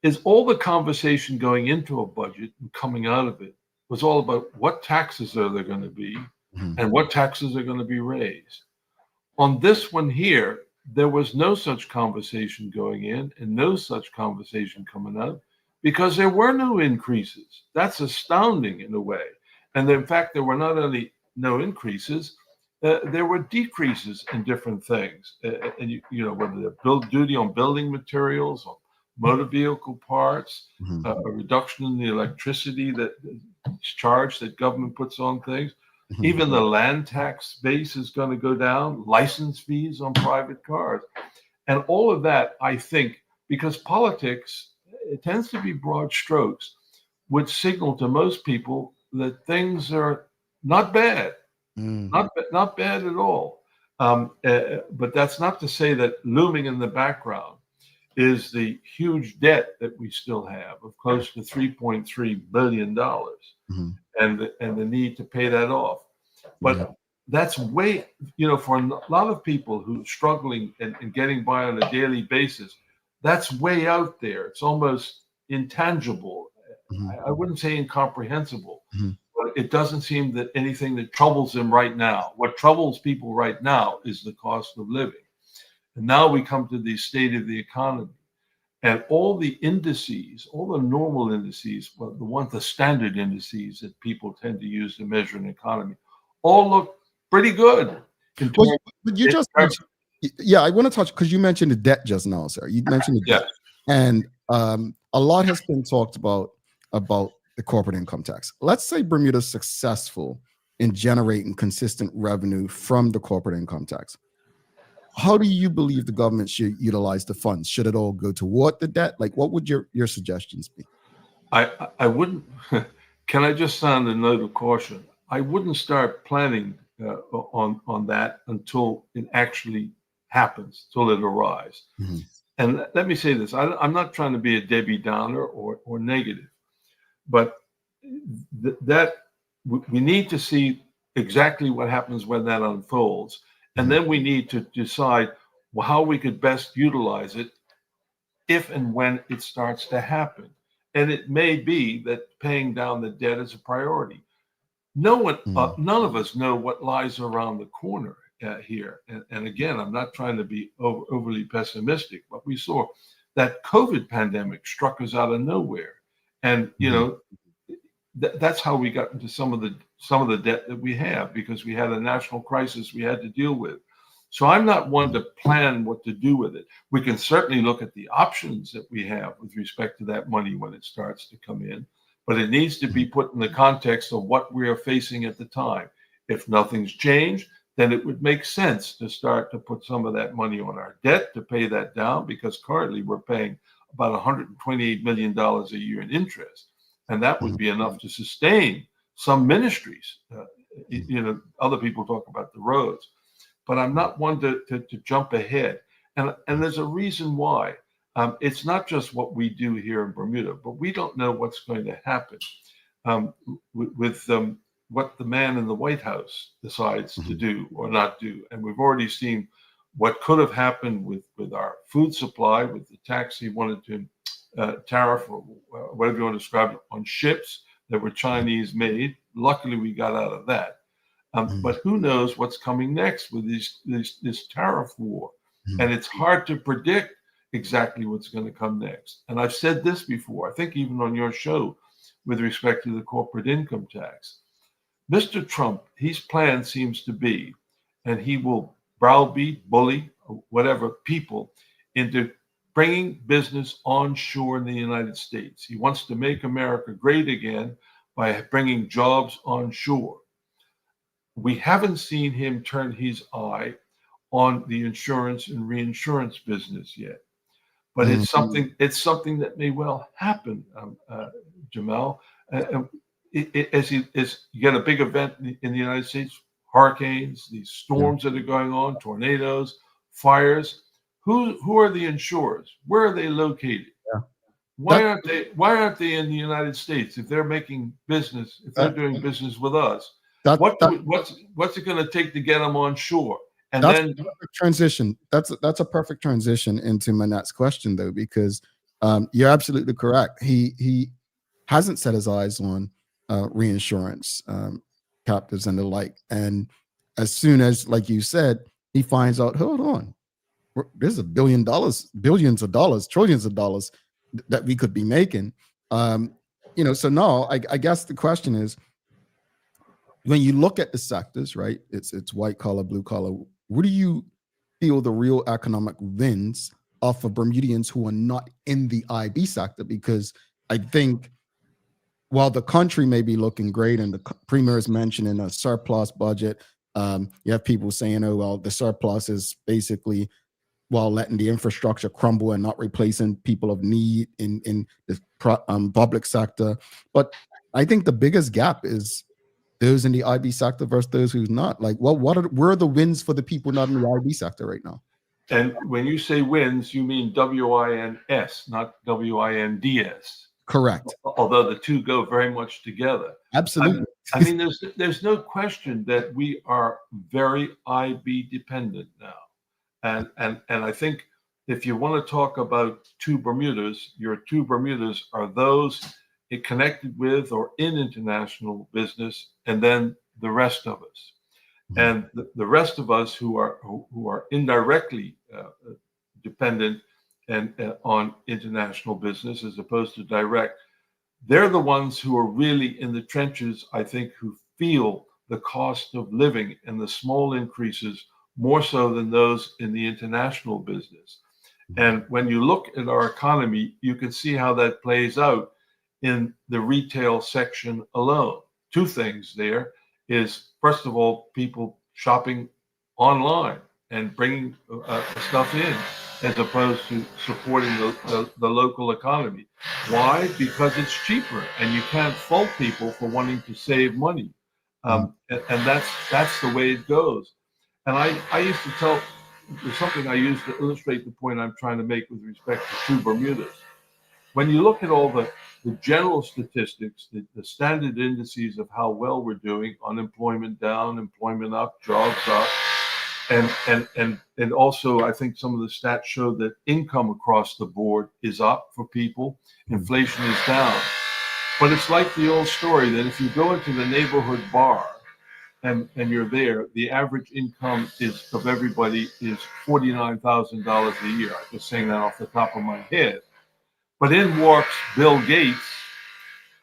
is all the conversation going into a budget and coming out of it was all about what taxes are there going to be and what taxes are going to be raised. On this one here, there was no such conversation going in and no such conversation coming out because there were no increases. That's astounding in a way. And in fact, there were not only no increases, there were decreases in different things. And whether they're duty on building materials, on motor vehicle parts, a reduction in the electricity that charge that government puts on things. Mhm. Even the land tax base is going to go down, license fees on private cars. And all of that, I think, because politics, it tends to be broad strokes, would signal to most people that things are not bad, not bad at all. But that's not to say that looming in the background is the huge debt that we still have of close to $3.3 billion Mhm. and the need to pay that off. But that's way, for a lot of people who are struggling and getting by on a daily basis, that's way out there. It's almost intangible. I wouldn't say incomprehensible, but it doesn't seem that anything that troubles them right now. What troubles people right now is the cost of living. And now we come to the state of the economy. And all the indices, all the normal indices, well, the standard indices that people tend to use to measure an economy, all look pretty good. But you just mentioned, yeah, I want to touch because you mentioned the debt just now, sir. You mentioned the debt, and a lot has been talked about the corporate income tax. Let's say Bermuda's successful in generating consistent revenue from the corporate income tax. How do you believe the government should utilize the funds? Should it all go toward the debt? Like, what would your suggestions be? I wouldn't. Can I just sound a note of caution? I wouldn't start planning on that until it actually happens, till it arrives. And let me say this: I'm not trying to be a Debbie Downer or negative, but that we need to see exactly what happens when that unfolds, and then we need to decide how we could best utilize it if and when it starts to happen. And it may be that paying down the debt is a priority. None of us know what lies around the corner here. And again, I'm not trying to be overly pessimistic, but we saw that COVID pandemic struck us out of nowhere, and that's how we got into some of the debt that we have, because we had a national crisis we had to deal with. So I'm not one to plan what to do with it. We can certainly look at the options that we have with respect to that money when it starts to come in, but it needs to be put in the context of what we are facing at the time. If nothing's changed, then it would make sense to start to put some of that money on our debt to pay that down, because currently we're paying about $128 million a year in interest. And that would be enough to sustain some ministries. Other people talk about the roads, but I'm not one to jump ahead. And there's a reason why. It's not just what we do here in Bermuda, but we don't know what's going to happen with what the man in the White House decides to do or not do. And we've already seen what could have happened with our food supply, with the tax he wanted to tariff, or whatever you want to describe it, on ships that were Chinese made. Luckily, we got out of that. But who knows what's coming next with this tariff war? And it's hard to predict exactly what's going to come next. And I've said this before, I think even on your show, with respect to the corporate income tax. Mr. Trump, his plan seems to be, and he will browbeat, bully, whatever, people into bringing business onshore in the United States. He wants to make America great again by bringing jobs onshore. We haven't seen him turn his eye on the insurance and reinsurance business yet, but it's something that may well happen, Jamal. As you get a big event in the United States, hurricanes, these storms that are going on, tornadoes, fires. Who are the insurers? Where are they located? Why aren't they in the United States if they're making business? If they're doing business with us, what's it going to take to get them on shore? And that's then a perfect transition. That's a perfect transition into my next question, though, because you're absolutely correct. He hasn't set his eyes on reinsurance captives and the like. And as soon as, like you said, he finds out, hold on, there's $1 billion, billions of dollars, trillions of dollars that we could be making. So now I guess the question is, when you look at the sectors, right? It's white collar, blue collar. Where do you feel the real economic wins are for Bermudians who are not in the IB sector? Because I think while the country may be looking great and the premier is mentioning a surplus budget, you have people saying, oh, well, the surplus is basically while letting the infrastructure crumble and not replacing people of need in the public sector. But I think the biggest gap is those in the IB sector versus those who's not. Like, well, where are the wins for the people not in the IB sector right now? And when you say wins, you mean WINS, not WINDS. Correct. Although the two go very much together. Absolutely. I mean, there's no question that we are very IB dependent now. And I think if you want to talk about two Bermudas, your two Bermudas are those connected with or in international business, and then the rest of us. And the rest of us who are indirectly dependent and on international business as opposed to direct, they're the ones who are really in the trenches, I think, who feel the cost of living and the small increases more so than those in the international business. And when you look at our economy, you can see how that plays out in the retail section alone. Two things there is, first of all, people shopping online and bringing stuff in as opposed to supporting the local economy. Why? Because it's cheaper, and you can't fault people for wanting to save money. And that's the way it goes. And I used to tell, there's something I used to illustrate the point I'm trying to make with respect to two Bermudas. When you look at all the general statistics, the standard indices of how well we're doing, unemployment down, employment up, jobs up, and also I think some of the stats show that income across the board is up for people, inflation is down. But it's like the old story that if you go into the neighborhood bar and you're there, the average income of everybody is $49,000 a year. I'm just saying that off the top of my head. But in walks Bill Gates,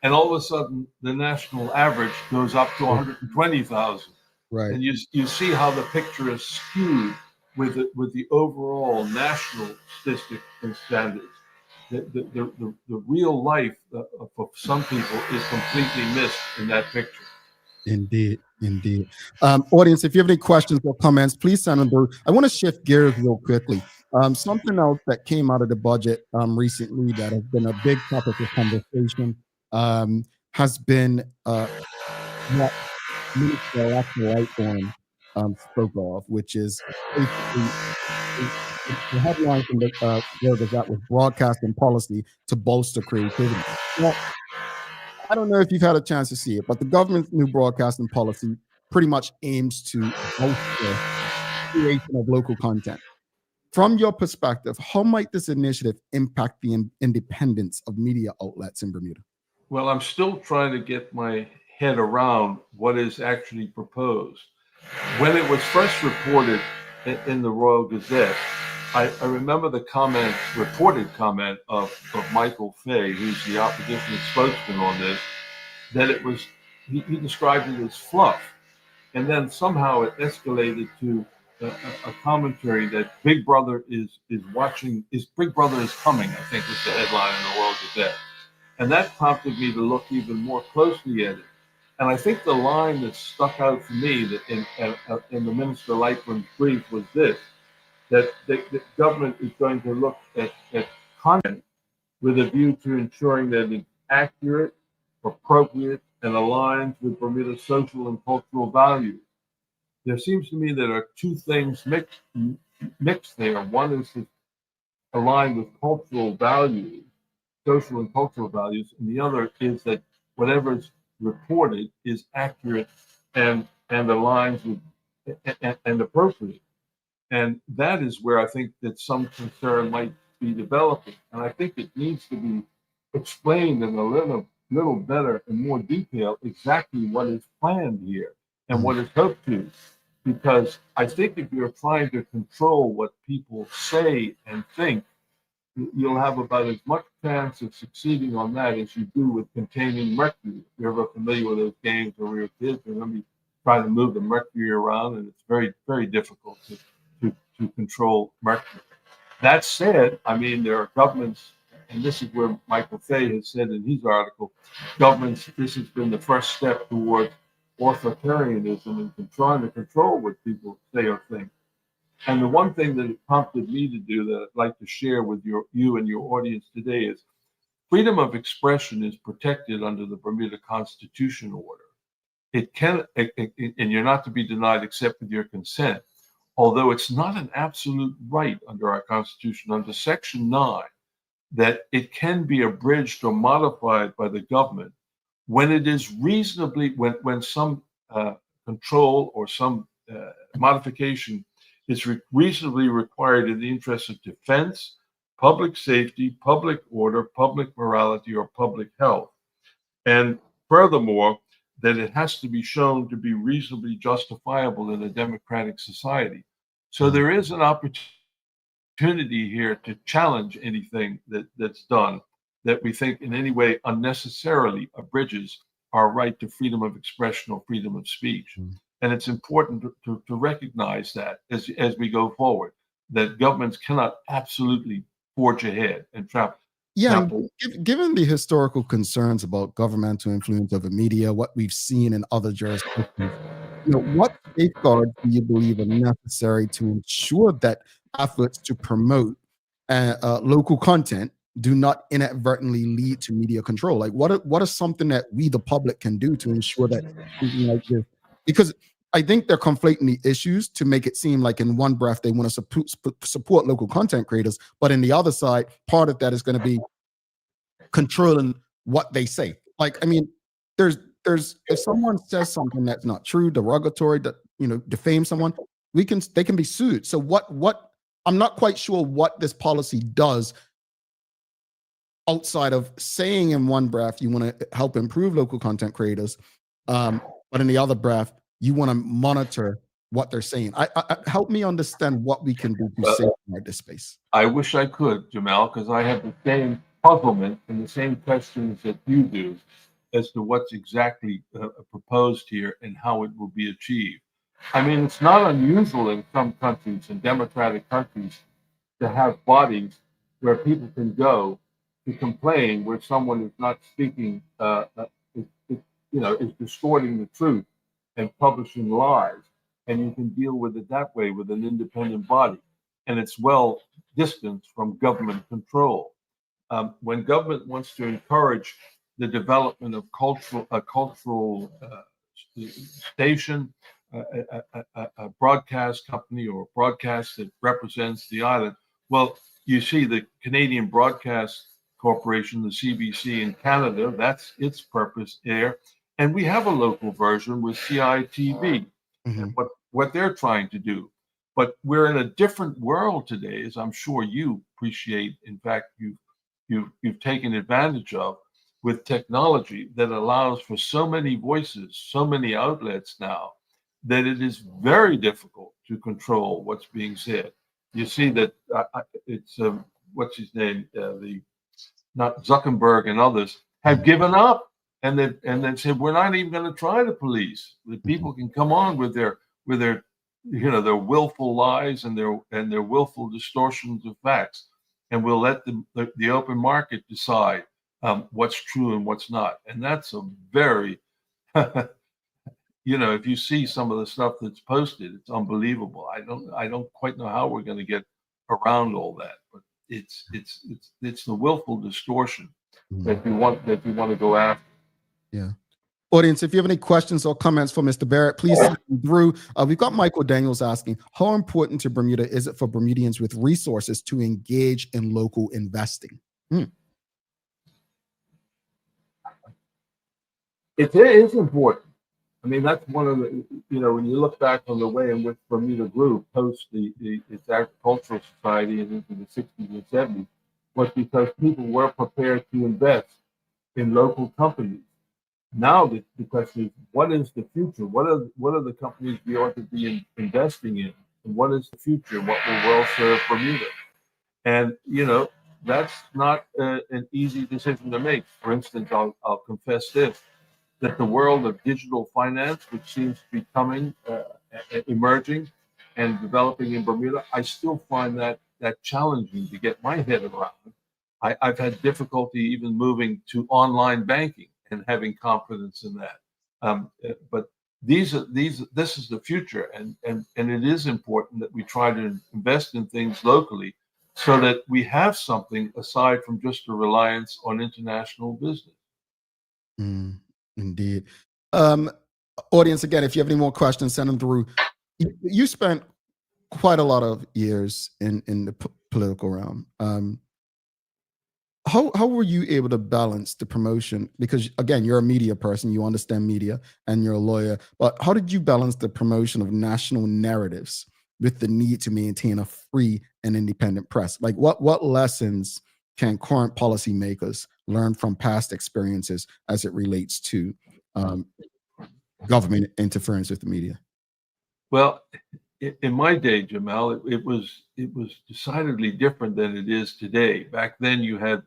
and all of a sudden the national average goes up to 120,000. Right. And you see how the picture is skewed with the overall national statistic and standards. The real life of some people is completely missed in that picture. Indeed. Audience, if you have any questions or comments, please send them through. I want to shift gears real quickly. Something else that came out of the budget recently that has been a big topic of conversation has been what Minister Whitehorn spoke of, which is basically the headline from the where that was broadcasting policy to bolster creativity. Well, I don't know if you've had a chance to see it, but the government's new broadcasting policy pretty much aims to bolster creation of local content. From your perspective, how might this initiative impact the independence of media outlets in Bermuda? Well, I'm still trying to get my head around what is actually proposed. When it was first reported in the Royal Gazette, I remember the reported comment of Michael Fay, who's the opposition spokesman on this, that it was, he described it as fluff. And then somehow it escalated to a commentary that Big Brother is watching, Big Brother is coming, I think was the headline in the Royal Gazette. And that prompted me to look even more closely at it. And I think the line that stuck out for me that in the Minister Lightman's brief was this, that the government is going to look at content with a view to ensuring that it's accurate, appropriate, and aligns with Bermuda's social and cultural values. There seems to me there are two things mixed there. One is aligned with cultural values, social and cultural values, and the other is that whatever is reported is accurate and aligns with and appropriate. And that is where I think that some concern might be developing. And I think it needs to be explained in a little better and more detail exactly what is planned here and what is hoped to. Because I think if you're trying to control what people say and think, you'll have about as much chance of succeeding on that as you do with containing mercury. If you're ever familiar with those games where we were kids, remember trying to move the mercury around, and it's very, very difficult to control mercury. That said, I mean, there are governments and this is where Michael Fay has said in his article, governments, this has been the first step towards authoritarianism and trying to control what people say or think. And the one thing that it prompted me to do that I'd like to share with you and your audience today is freedom of expression is protected under the Bermuda Constitution order. It can, and you're not to be denied except with your consent, although it's not an absolute right under our Constitution, under Section 9, that it can be abridged or modified by the government when it is reasonably, when some control or some modification is reasonably required in the interest of defense, public safety, public order, public morality, or public health. And furthermore, that it has to be shown to be reasonably justifiable in a democratic society. So there is an opportunity here to challenge anything that's done that we think in any way unnecessarily abridges our right to freedom of expression or freedom of speech. And it's important to recognize that as we go forward, that governments cannot absolutely forge ahead and trap. Yeah, given the historical concerns about governmental influence over media, what we've seen in other jurisdictions, what safeguards do you believe are necessary to ensure that efforts to promote local content do not inadvertently lead to media control? Like, what is something that we, the public, can do to ensure that something like this? Because I think they're conflating the issues to make it seem like in one breath they want to support local content creators, but in the other side, part of that is going to be controlling what they say. Like, I mean, there's if someone says something that's not true, derogatory, that defame someone, they can be sued. So what I'm not quite sure what this policy does outside of saying in one breath you want to help improve local content creators, but in the other breath you want to monitor what they're saying. I help me understand what we can do to safeguard this space. I wish I could, Jamal, because I have the same puzzlement and the same questions that you do as to what's exactly proposed here and how it will be achieved. I mean, it's not unusual in some countries, in democratic countries, to have bodies where people can go to complain where someone is not speaking, is distorting the truth and publishing lies, and you can deal with it that way with an independent body, and it's well distanced from government control. When government wants to encourage the development of a cultural station, a broadcast company or a broadcast that represents the island, well, you see the Canadian Broadcast Corporation, the CBC in Canada, that's its purpose there. And we have a local version with CITV, and what they're trying to do. But we're in a different world today, as I'm sure you appreciate. In fact, you've taken advantage of with technology that allows for so many voices, so many outlets now, that it is very difficult to control what's being said. You see that it's what's his name, not Zuckerberg and others have given up, and then said we're not even going to try to police. The people can come on with their their willful lies and their willful distortions of facts, and we'll let the open market decide what's true and what's not. And that's a very if you see some of the stuff that's posted, it's unbelievable. I don't quite know how we're going to get around all that, but it's the willful distortion that you want to go after. Yeah. Audience, if you have any questions or comments for Mr. Barritt, please send them through. We've got Michael Daniels asking, how important to Bermuda is it for Bermudians with resources to engage in local investing? It is important. I mean, that's one of the, when you look back on the way in which Bermuda grew post its agricultural society and into the 60s and 70s, was because people were prepared to invest in local companies. Now the question is, what is the future? What are the companies we ought to be investing in? And what is the future? What will well serve Bermuda? And, that's not an easy decision to make. For instance, I'll confess this, that the world of digital finance, which seems to be emerging and developing in Bermuda, I still find that challenging to get my head around, I've had difficulty even moving to online banking and having confidence in that. But this is the future, and it is important that we try to invest in things locally so that we have something aside from just a reliance on international business. Indeed. Um, Audience, again, if you have any more questions, send them through. You spent quite a lot of years in the political realm. How were you able to balance the promotion? Because again, you're a media person, you understand media, and you're a lawyer. But how did you balance the promotion of national narratives with the need to maintain a free and independent press? Like, what lessons can current policymakers learn from past experiences as it relates to government interference with the media? Well, in my day, Jamal, it was decidedly different than it is today. Back then, you had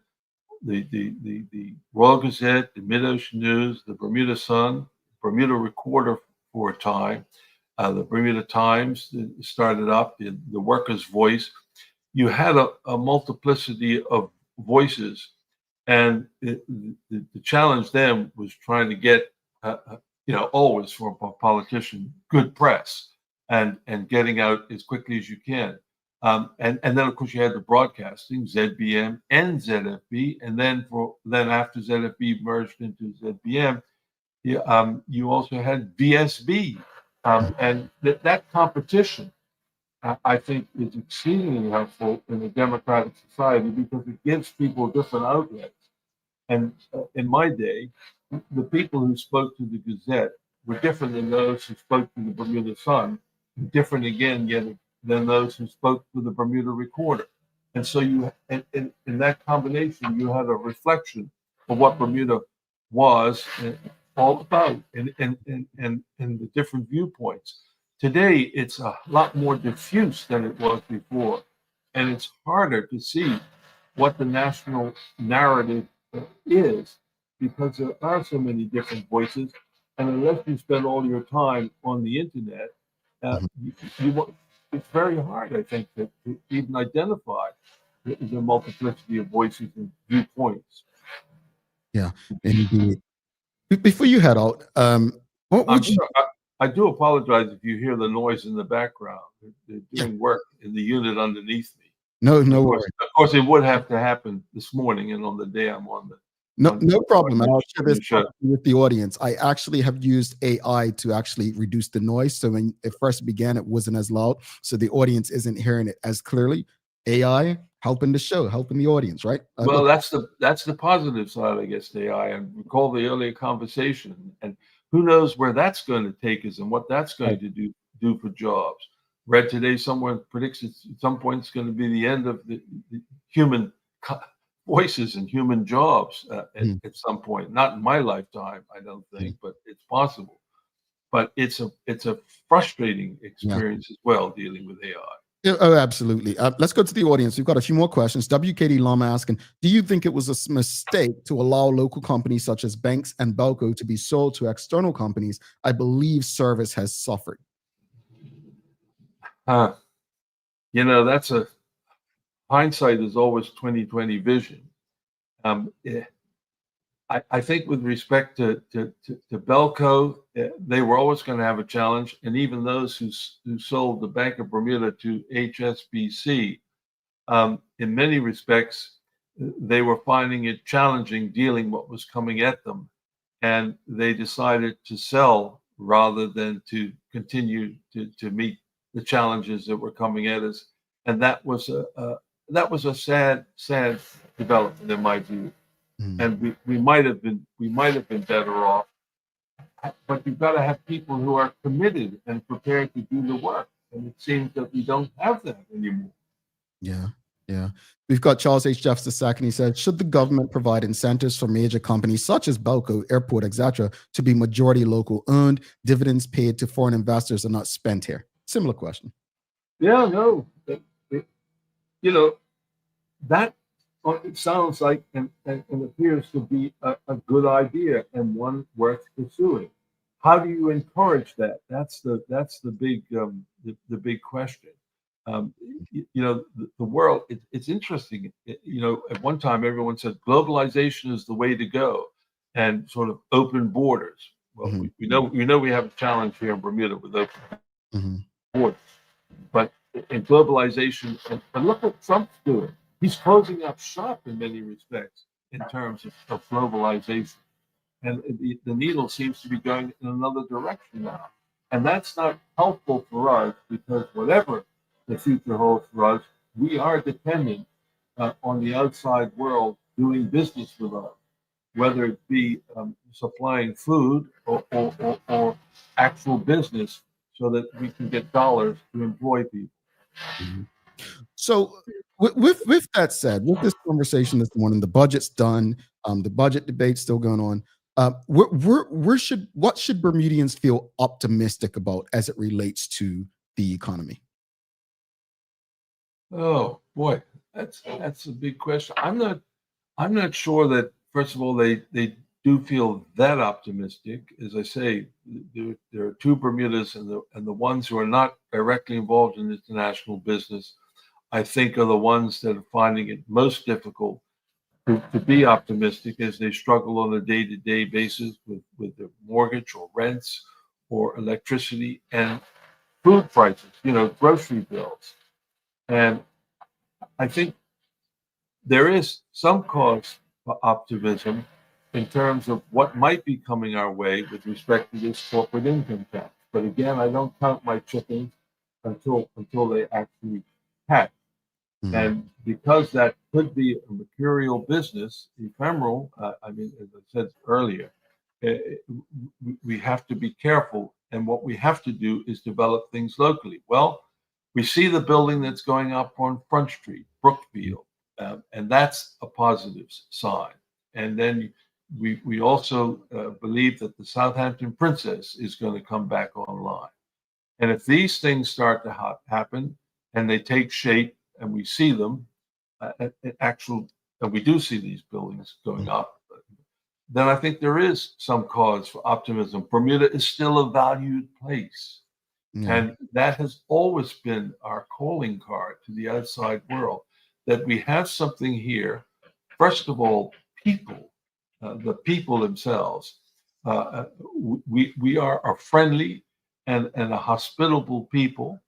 the Royal Gazette, the Mid-Ocean News, the Bermuda Sun, Bermuda Recorder for a time, the Bermuda Times started up, the Workers' Voice. You had a multiplicity of voices, and the challenge then was trying to get, always for a politician, good press and getting out as quickly as you can. And then of course you had the broadcasting, ZBM and ZFB, and then after ZFB merged into ZBM, you also had VSB, and that competition, I think, is exceedingly helpful in a democratic society because it gives people different outlets. And in my day, the people who spoke to the Gazette were different than those who spoke to the Bermuda Sun, different again yet than those who spoke to the Bermuda Recorder. And so in that combination, you had a reflection of what Bermuda was all about and the different viewpoints. Today, it's a lot more diffuse than it was before, and it's harder to see what the national narrative is because there are so many different voices, and unless you spend all your time on the internet, it's very hard, I think, to even identify the multiplicity of voices and viewpoints. Yeah, indeed. Before you head out, what would you? I do apologize if you hear the noise in the background. They're doing work in the unit underneath me. No worries. Of course, it would have to happen this morning and on the day I'm on the. No problem. I'll share this with the audience. I actually have used AI to actually reduce the noise. So when it first began, it wasn't as loud. So the audience isn't hearing it as clearly. AI helping the show, helping the audience, right? Well, that's the positive side, I guess, to AI. And recall the earlier conversation, and who knows where that's going to take us and what that's going to do for jobs. Read today, someone predicts at some point it's going to be the end of the human voices and human jobs at some point. Not in my lifetime, I don't think, but it's possible. But it's a frustrating experience as well dealing with AI. Yeah, oh, absolutely. Let's go to the audience. We've got a few more questions. WKD Lama asking, do you think it was a mistake to allow local companies such as banks and Belco to be sold to external companies? I believe service has suffered. That's a hindsight is always 20/20 vision. I think with respect to Belco, they were always going to have a challenge, and even those who sold the Bank of Bermuda to HSBC, in many respects, they were finding it challenging dealing what was coming at them, and they decided to sell rather than to continue to meet the challenges that were coming at us, and that was a sad development in my view. And we might have been better off, but you've got to have people who are committed and prepared to do the work, and it seems that we don't have that anymore. Yeah. We've got Charles H. Jeffs II. He said, should the government provide incentives for major companies such as Belco, Airport, etc., to be majority local owned, dividends paid to foreign investors are not spent here? Similar question. Yeah, no, that it sounds like and appears to be a good idea and one worth pursuing. How do you encourage that? That's the big the big question. The world, it's interesting. At one time, everyone said globalization is the way to go and sort of open borders. Well, we know we have a challenge here in Bermuda with open borders. But in globalization, and look what Trump's doing. He's closing up shop in many respects in terms of globalization. And the needle seems to be going in another direction now. And that's not helpful for us because whatever the future holds for us, we are dependent on the outside world doing business with us, whether it be supplying food or actual business so that we can get dollars to employ people. So with that said, with this conversation this morning, the budget's done, the budget debate's still going on. What should Bermudians feel optimistic about as it relates to the economy? Oh boy, that's a big question. I'm not sure that, first of all, they do feel that optimistic. As I say, there are two Bermudas, and the ones who are not directly involved in international business, I think, are the ones that are finding it most difficult to be optimistic as they struggle on a day-to-day basis with their mortgage or rents or electricity and food prices, grocery bills. And I think there is some cause for optimism in terms of what might be coming our way with respect to this corporate income tax. But again, I don't count my chickens until they actually hatch. And because that could be a mercurial business, ephemeral, as I said earlier, we have to be careful. And what we have to do is develop things locally. Well, we see the building that's going up on Front Street, Brookfield, and that's a positive sign. And then we also believe that the Southampton Princess is going to come back online. And if these things start to happen and they take shape, and we see them, and we do see these buildings going up, then I think there is some cause for optimism. Bermuda is still a valued place. And that has always been our calling card to the outside world, that we have something here. First of all, people, the people themselves. We are a friendly and a hospitable people.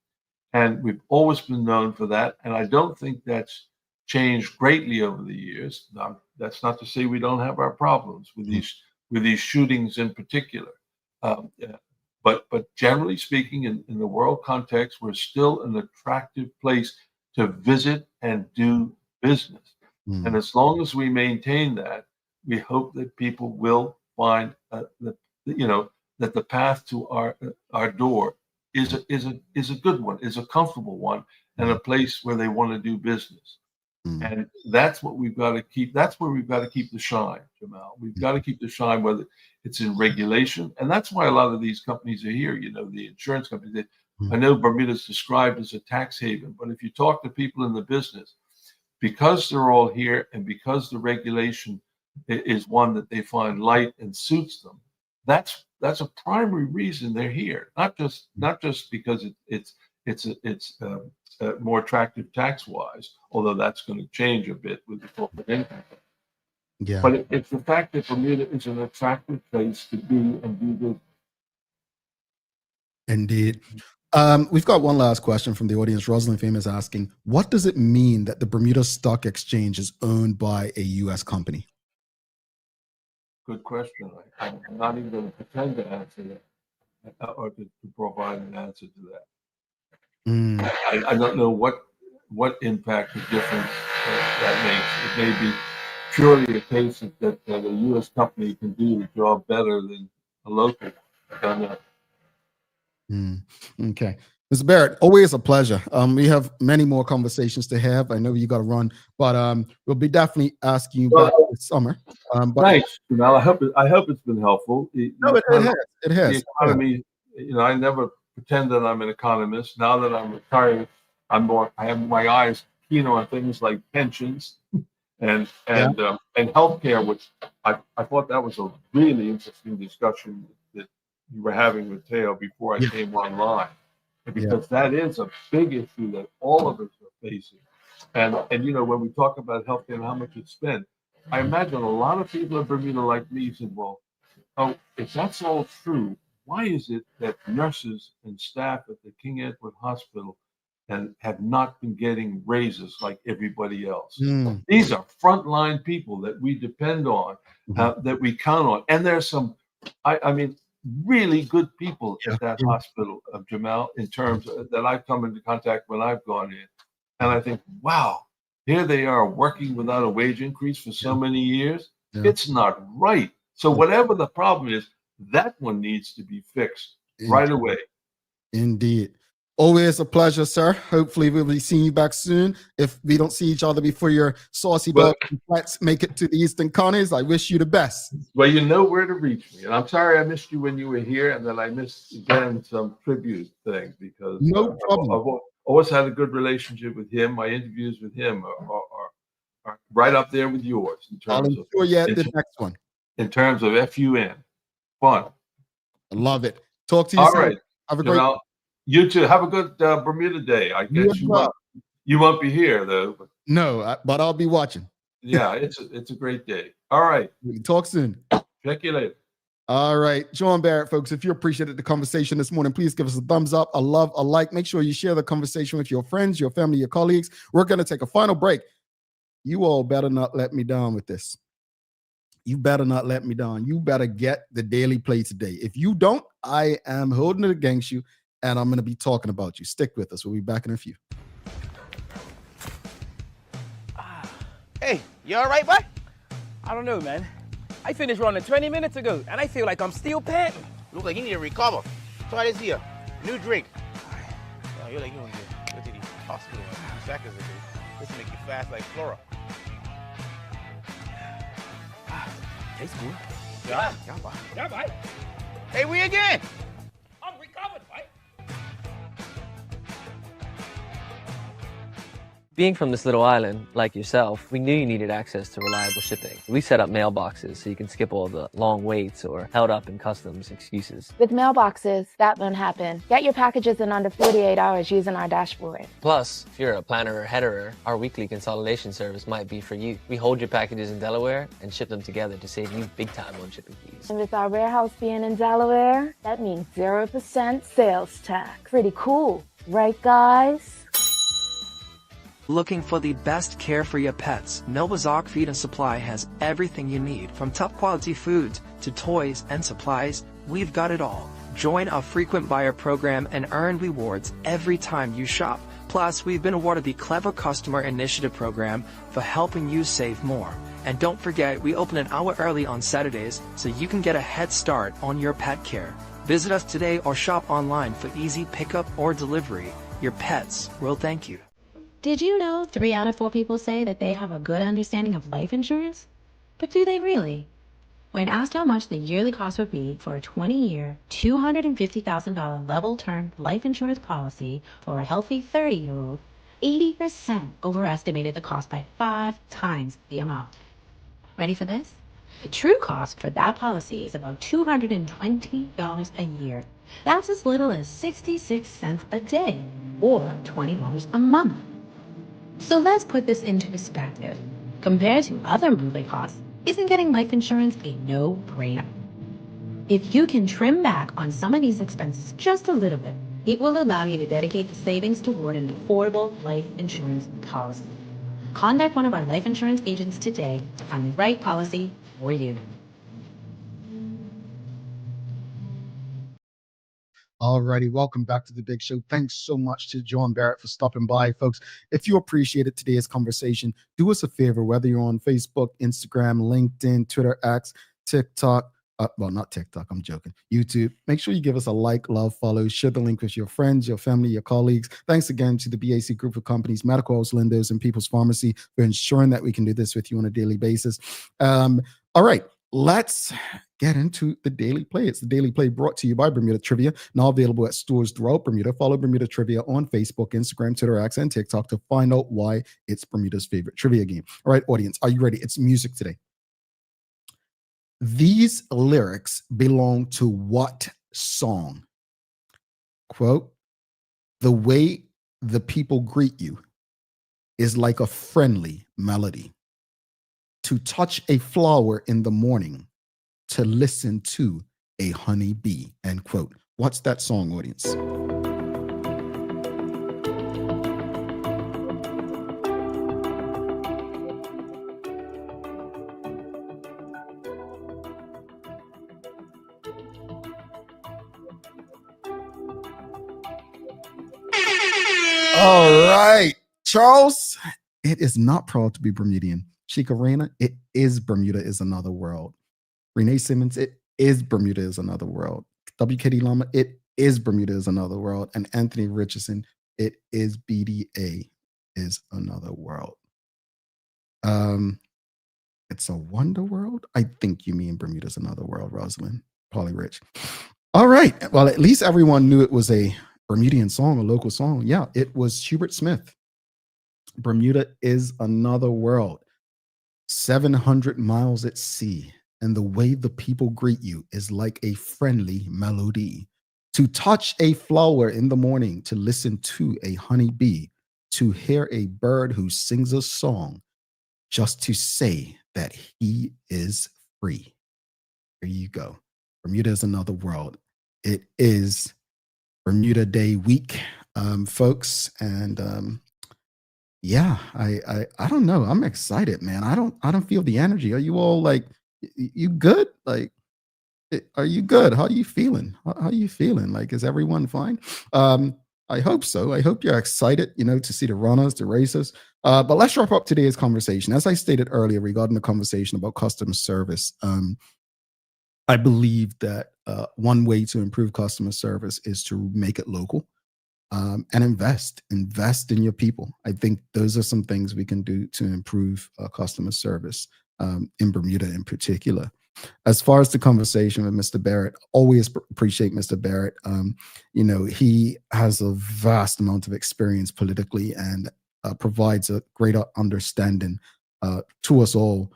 And we've always been known for that. And I don't think that's changed greatly over the years. Now, that's not to say we don't have our problems with these shootings in particular. But generally speaking, in the world context, we're still an attractive place to visit and do business. And as long as we maintain that, we hope that people will find that the path to our door is a good one, is a comfortable one, and a place where they want to do business. And that's what we've got to keep. That's where we've got to keep the shine, Jamal. We've got to keep the shine, whether it's in regulation, and that's why a lot of these companies are here. The insurance companies. I know Bermuda's described as a tax haven, but if you talk to people in the business, because they're all here, and because the regulation is one that they find light and suits them, that's a primary reason they're here. Not just because it's more attractive tax wise, although that's going to change a bit with the corporate income. Yeah. But it's the fact that Bermuda is an attractive place to be and do good. Indeed. We've got one last question from the audience. Rosalind Fame is asking, what does it mean that the Bermuda Stock Exchange is owned by a U.S. company? Good question. I'm not even going to pretend to answer that or to provide an answer to that. I don't know what impact or difference that makes. It may be purely a case that a U.S. company can do the job better than a local one. I don't know. Okay. Mr. Barritt, always a pleasure. We have many more conversations to have. I know you got to run, but we'll be definitely asking you back this summer. Thanks, Jamal. I hope it's been helpful. It has. The economy, I never pretend that I'm an economist. Now that I'm retired, I have my eyes keen on things like pensions and healthcare, which I thought that was a really interesting discussion that you were having with Teo before I came online. because that is a big issue that all of us are facing. And when we talk about healthcare and how much it's spent, I imagine a lot of people in Bermuda like me said, well, oh, if that's all true, why is it that nurses and staff at the King Edward Hospital and have not been getting raises like everybody else? These are frontline people that we depend on, that we count on. And there's some, I mean, really good people at that hospital, Jamal, in terms of, that I've come into contact when I've gone in. And I think, wow, here they are working without a wage increase for so many years. It's not right. So whatever the problem is, that one needs to be fixed right away. Indeed. Always a pleasure, sir. Hopefully we'll be seeing you back soon. If we don't see each other before your saucy dog flights make it to the Eastern Colonies, I wish you the best. Well, you know where to reach me. And I'm sorry I missed you when you were here, and then I missed again some tribute things because no problem. I've always had a good relationship with him. My interviews with him are right up there with yours in terms of the next one. In terms of FUN. Fun. I love it. Talk to you All soon. right. Have a great You too. Have a good Bermuda day. I guess you won't be here though. No, but I'll be watching. Yeah, it's a great day. All right. We'll talk soon. Check you later. All right, John Barritt, folks, if you appreciated the conversation this morning, please give us a thumbs up, a love, a like. Make sure you share the conversation with your friends, your family, your colleagues. We're going to take a final break. You all better not let me down with this. You better not let me down. You better get the Daily Play today. If you don't, I am holding it against you, and I'm going to be talking about you. Stick with us. We'll be back in a few. Hey, you all right, boy? I don't know, man. I finished running 20 minutes ago, and I feel like I'm still panting. Look like you need to recover. Try this here. New drink. Oh, you're like you want to go to the hospital in a few seconds ago. This will make you fast like Flora. Tastes good. Yeah. Yeah, bye. Hey, we again. I'm recovered, bye. Being from this little island, like yourself, we knew you needed access to reliable shipping. We set up mailboxes so you can skip all the long waits or held up in customs excuses. With mailboxes, that won't happen. Get your packages in under 48 hours using our dashboard. Plus, if you're a planner or headerer, our weekly consolidation service might be for you. We hold your packages in Delaware and ship them together to save you big time on shipping fees. And with our warehouse being in Delaware, that means 0% sales tax. Pretty cool, right, guys? Looking for the best care for your pets? Nova's Ark Feed and Supply has everything you need, from top quality foods to toys and supplies. We've got it all. Join our frequent buyer program and earn rewards every time you shop. Plus, we've been awarded the Clever Customer Initiative program for helping you save more. And don't forget, we open an hour early on Saturdays so you can get a head start on your pet care. Visit us today or shop online for easy pickup or delivery. Your pets will thank you. Did you know 3 out of 4 people say that they have a good understanding of life insurance? But do they really? When asked how much the yearly cost would be for a 20-year, $250,000 level term life insurance policy for a healthy 30-year-old, 80% overestimated the cost by 5 times the amount. Ready for this? The true cost for that policy is about $220 a year. That's as little as 66 cents a day, or $20 a month. So let's put this into perspective. Compared to other monthly costs, isn't getting life insurance a no-brainer? If you can trim back on some of these expenses just a little bit, it will allow you to dedicate the savings toward an affordable life insurance policy. Contact one of our life insurance agents today to find the right policy for you. Alrighty, welcome back to the Big Show. Thanks so much to John Barritt for stopping by, folks. If you appreciated today's conversation, do us a favor, whether you're on Facebook, Instagram, LinkedIn, Twitter, X, TikTok, well, not TikTok, I'm joking, YouTube. Make sure you give us a like, love, follow, share the link with your friends, your family, your colleagues. Thanks again to the BAC group of companies, Medical House Lenders, and People's Pharmacy for ensuring that we can do this with you on a daily basis. All right. Let's get into the Daily Play. It's the Daily Play brought to you by Bermuda Trivia, now available at stores throughout Bermuda. Follow Bermuda Trivia on Facebook, Instagram, Twitter, X, and TikTok to find out why it's Bermuda's favorite trivia game. All right, audience, are you ready? It's music today. These lyrics belong to what song? Quote, The way the people greet you is like a friendly melody. To touch a flower in the morning, to listen to a honeybee, end quote. What's that song, audience? All right, Charles, it is not proud to be Bermudian. Chica Reyna, it is Bermuda is another world. Renee Simmons, it is Bermuda is another world. WKD Lama, it is Bermuda is another world. And Anthony Richardson, it is BDA is another world. It's a wonder world. I think you mean Bermuda's another world, Rosalind. Polly Rich. All right. Well, at least everyone knew it was a Bermudian song, a local song. Yeah, it was Hubert Smith. Bermuda is another world. 700 miles at sea. And the way the people greet you is like a friendly melody. To touch a flower in the morning, to listen to a honeybee, to hear a bird who sings a song, just to say that he is free. There you go. Bermuda is another world. It is Bermuda Day week, folks. And yeah, I don't know. I'm excited, man. I don't feel the energy. Are you all like, you good? Like, are you good? How are you feeling? How are you feeling? Like, is everyone fine? I hope so. I hope you're excited, to see the runners, the racers. But let's wrap up today's conversation. As I stated earlier regarding the conversation about customer service, I believe that one way to improve customer service is to make it local and invest in your people. I think those are some things we can do to improve customer service in Bermuda in particular. As far as the conversation with Mr. Barritt, always appreciate Mr. Barritt. He has a vast amount of experience politically and provides a greater understanding to us all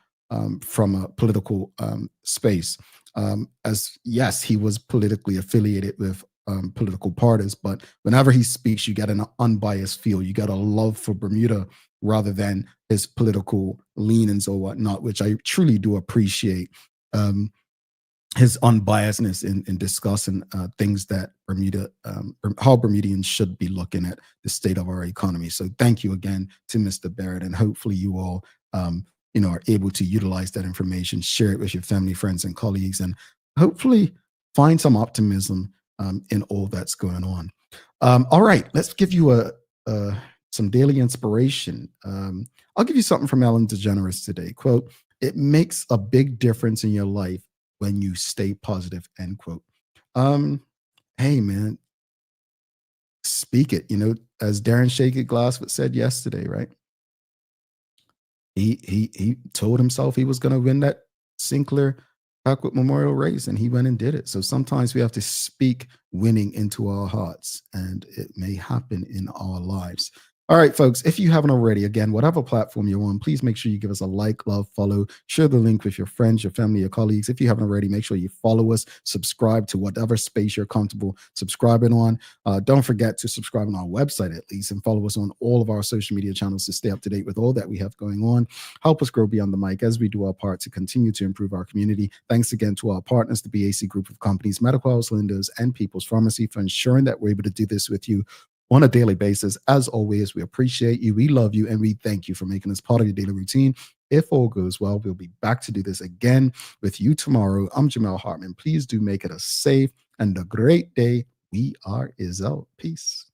from a political space. As yes, he was politically affiliated with political parties, but whenever he speaks, you get an unbiased feel. You get a love for Bermuda rather than his political leanings or whatnot, which I truly do appreciate. His unbiasedness in discussing things that Bermuda, how Bermudians should be looking at the state of our economy. So thank you again to Mr. Barritt, and hopefully you all, are able to utilize that information, share it with your family, friends, and colleagues, and hopefully find some optimism in all that's going on. All right, let's give you some daily inspiration. I'll give you something from Ellen DeGeneres today. Quote, "It makes a big difference in your life when you stay positive," end quote. Hey man, speak it. As Darren Shaky Glassford said yesterday, right? He told himself he was going to win that Sinclair Packwood Memorial race, and he went and did it. So sometimes we have to speak winning into our hearts, and it may happen in our lives. All right, folks, if you haven't already, again, whatever platform you're on, please make sure you give us a like, love, follow, share the link with your friends, your family, your colleagues. If you haven't already, make sure you follow us, subscribe to whatever space you're comfortable subscribing on. Don't forget to subscribe on our website at least, and follow us on all of our social media channels to stay up to date with all that we have going on. Help us grow beyond the mic as we do our part to continue to improve our community. Thanks again to our partners, the BAC Group of Companies, Medical House Lenders, and People's Pharmacy, for ensuring that we're able to do this with you on a daily basis. As always, we appreciate you, we love you, and we thank you for making us part of your daily routine. If all goes well, we'll be back to do this again with you tomorrow. I'm Jamel Hartman. Please do make it a safe and a great day. We are Izzo. Peace.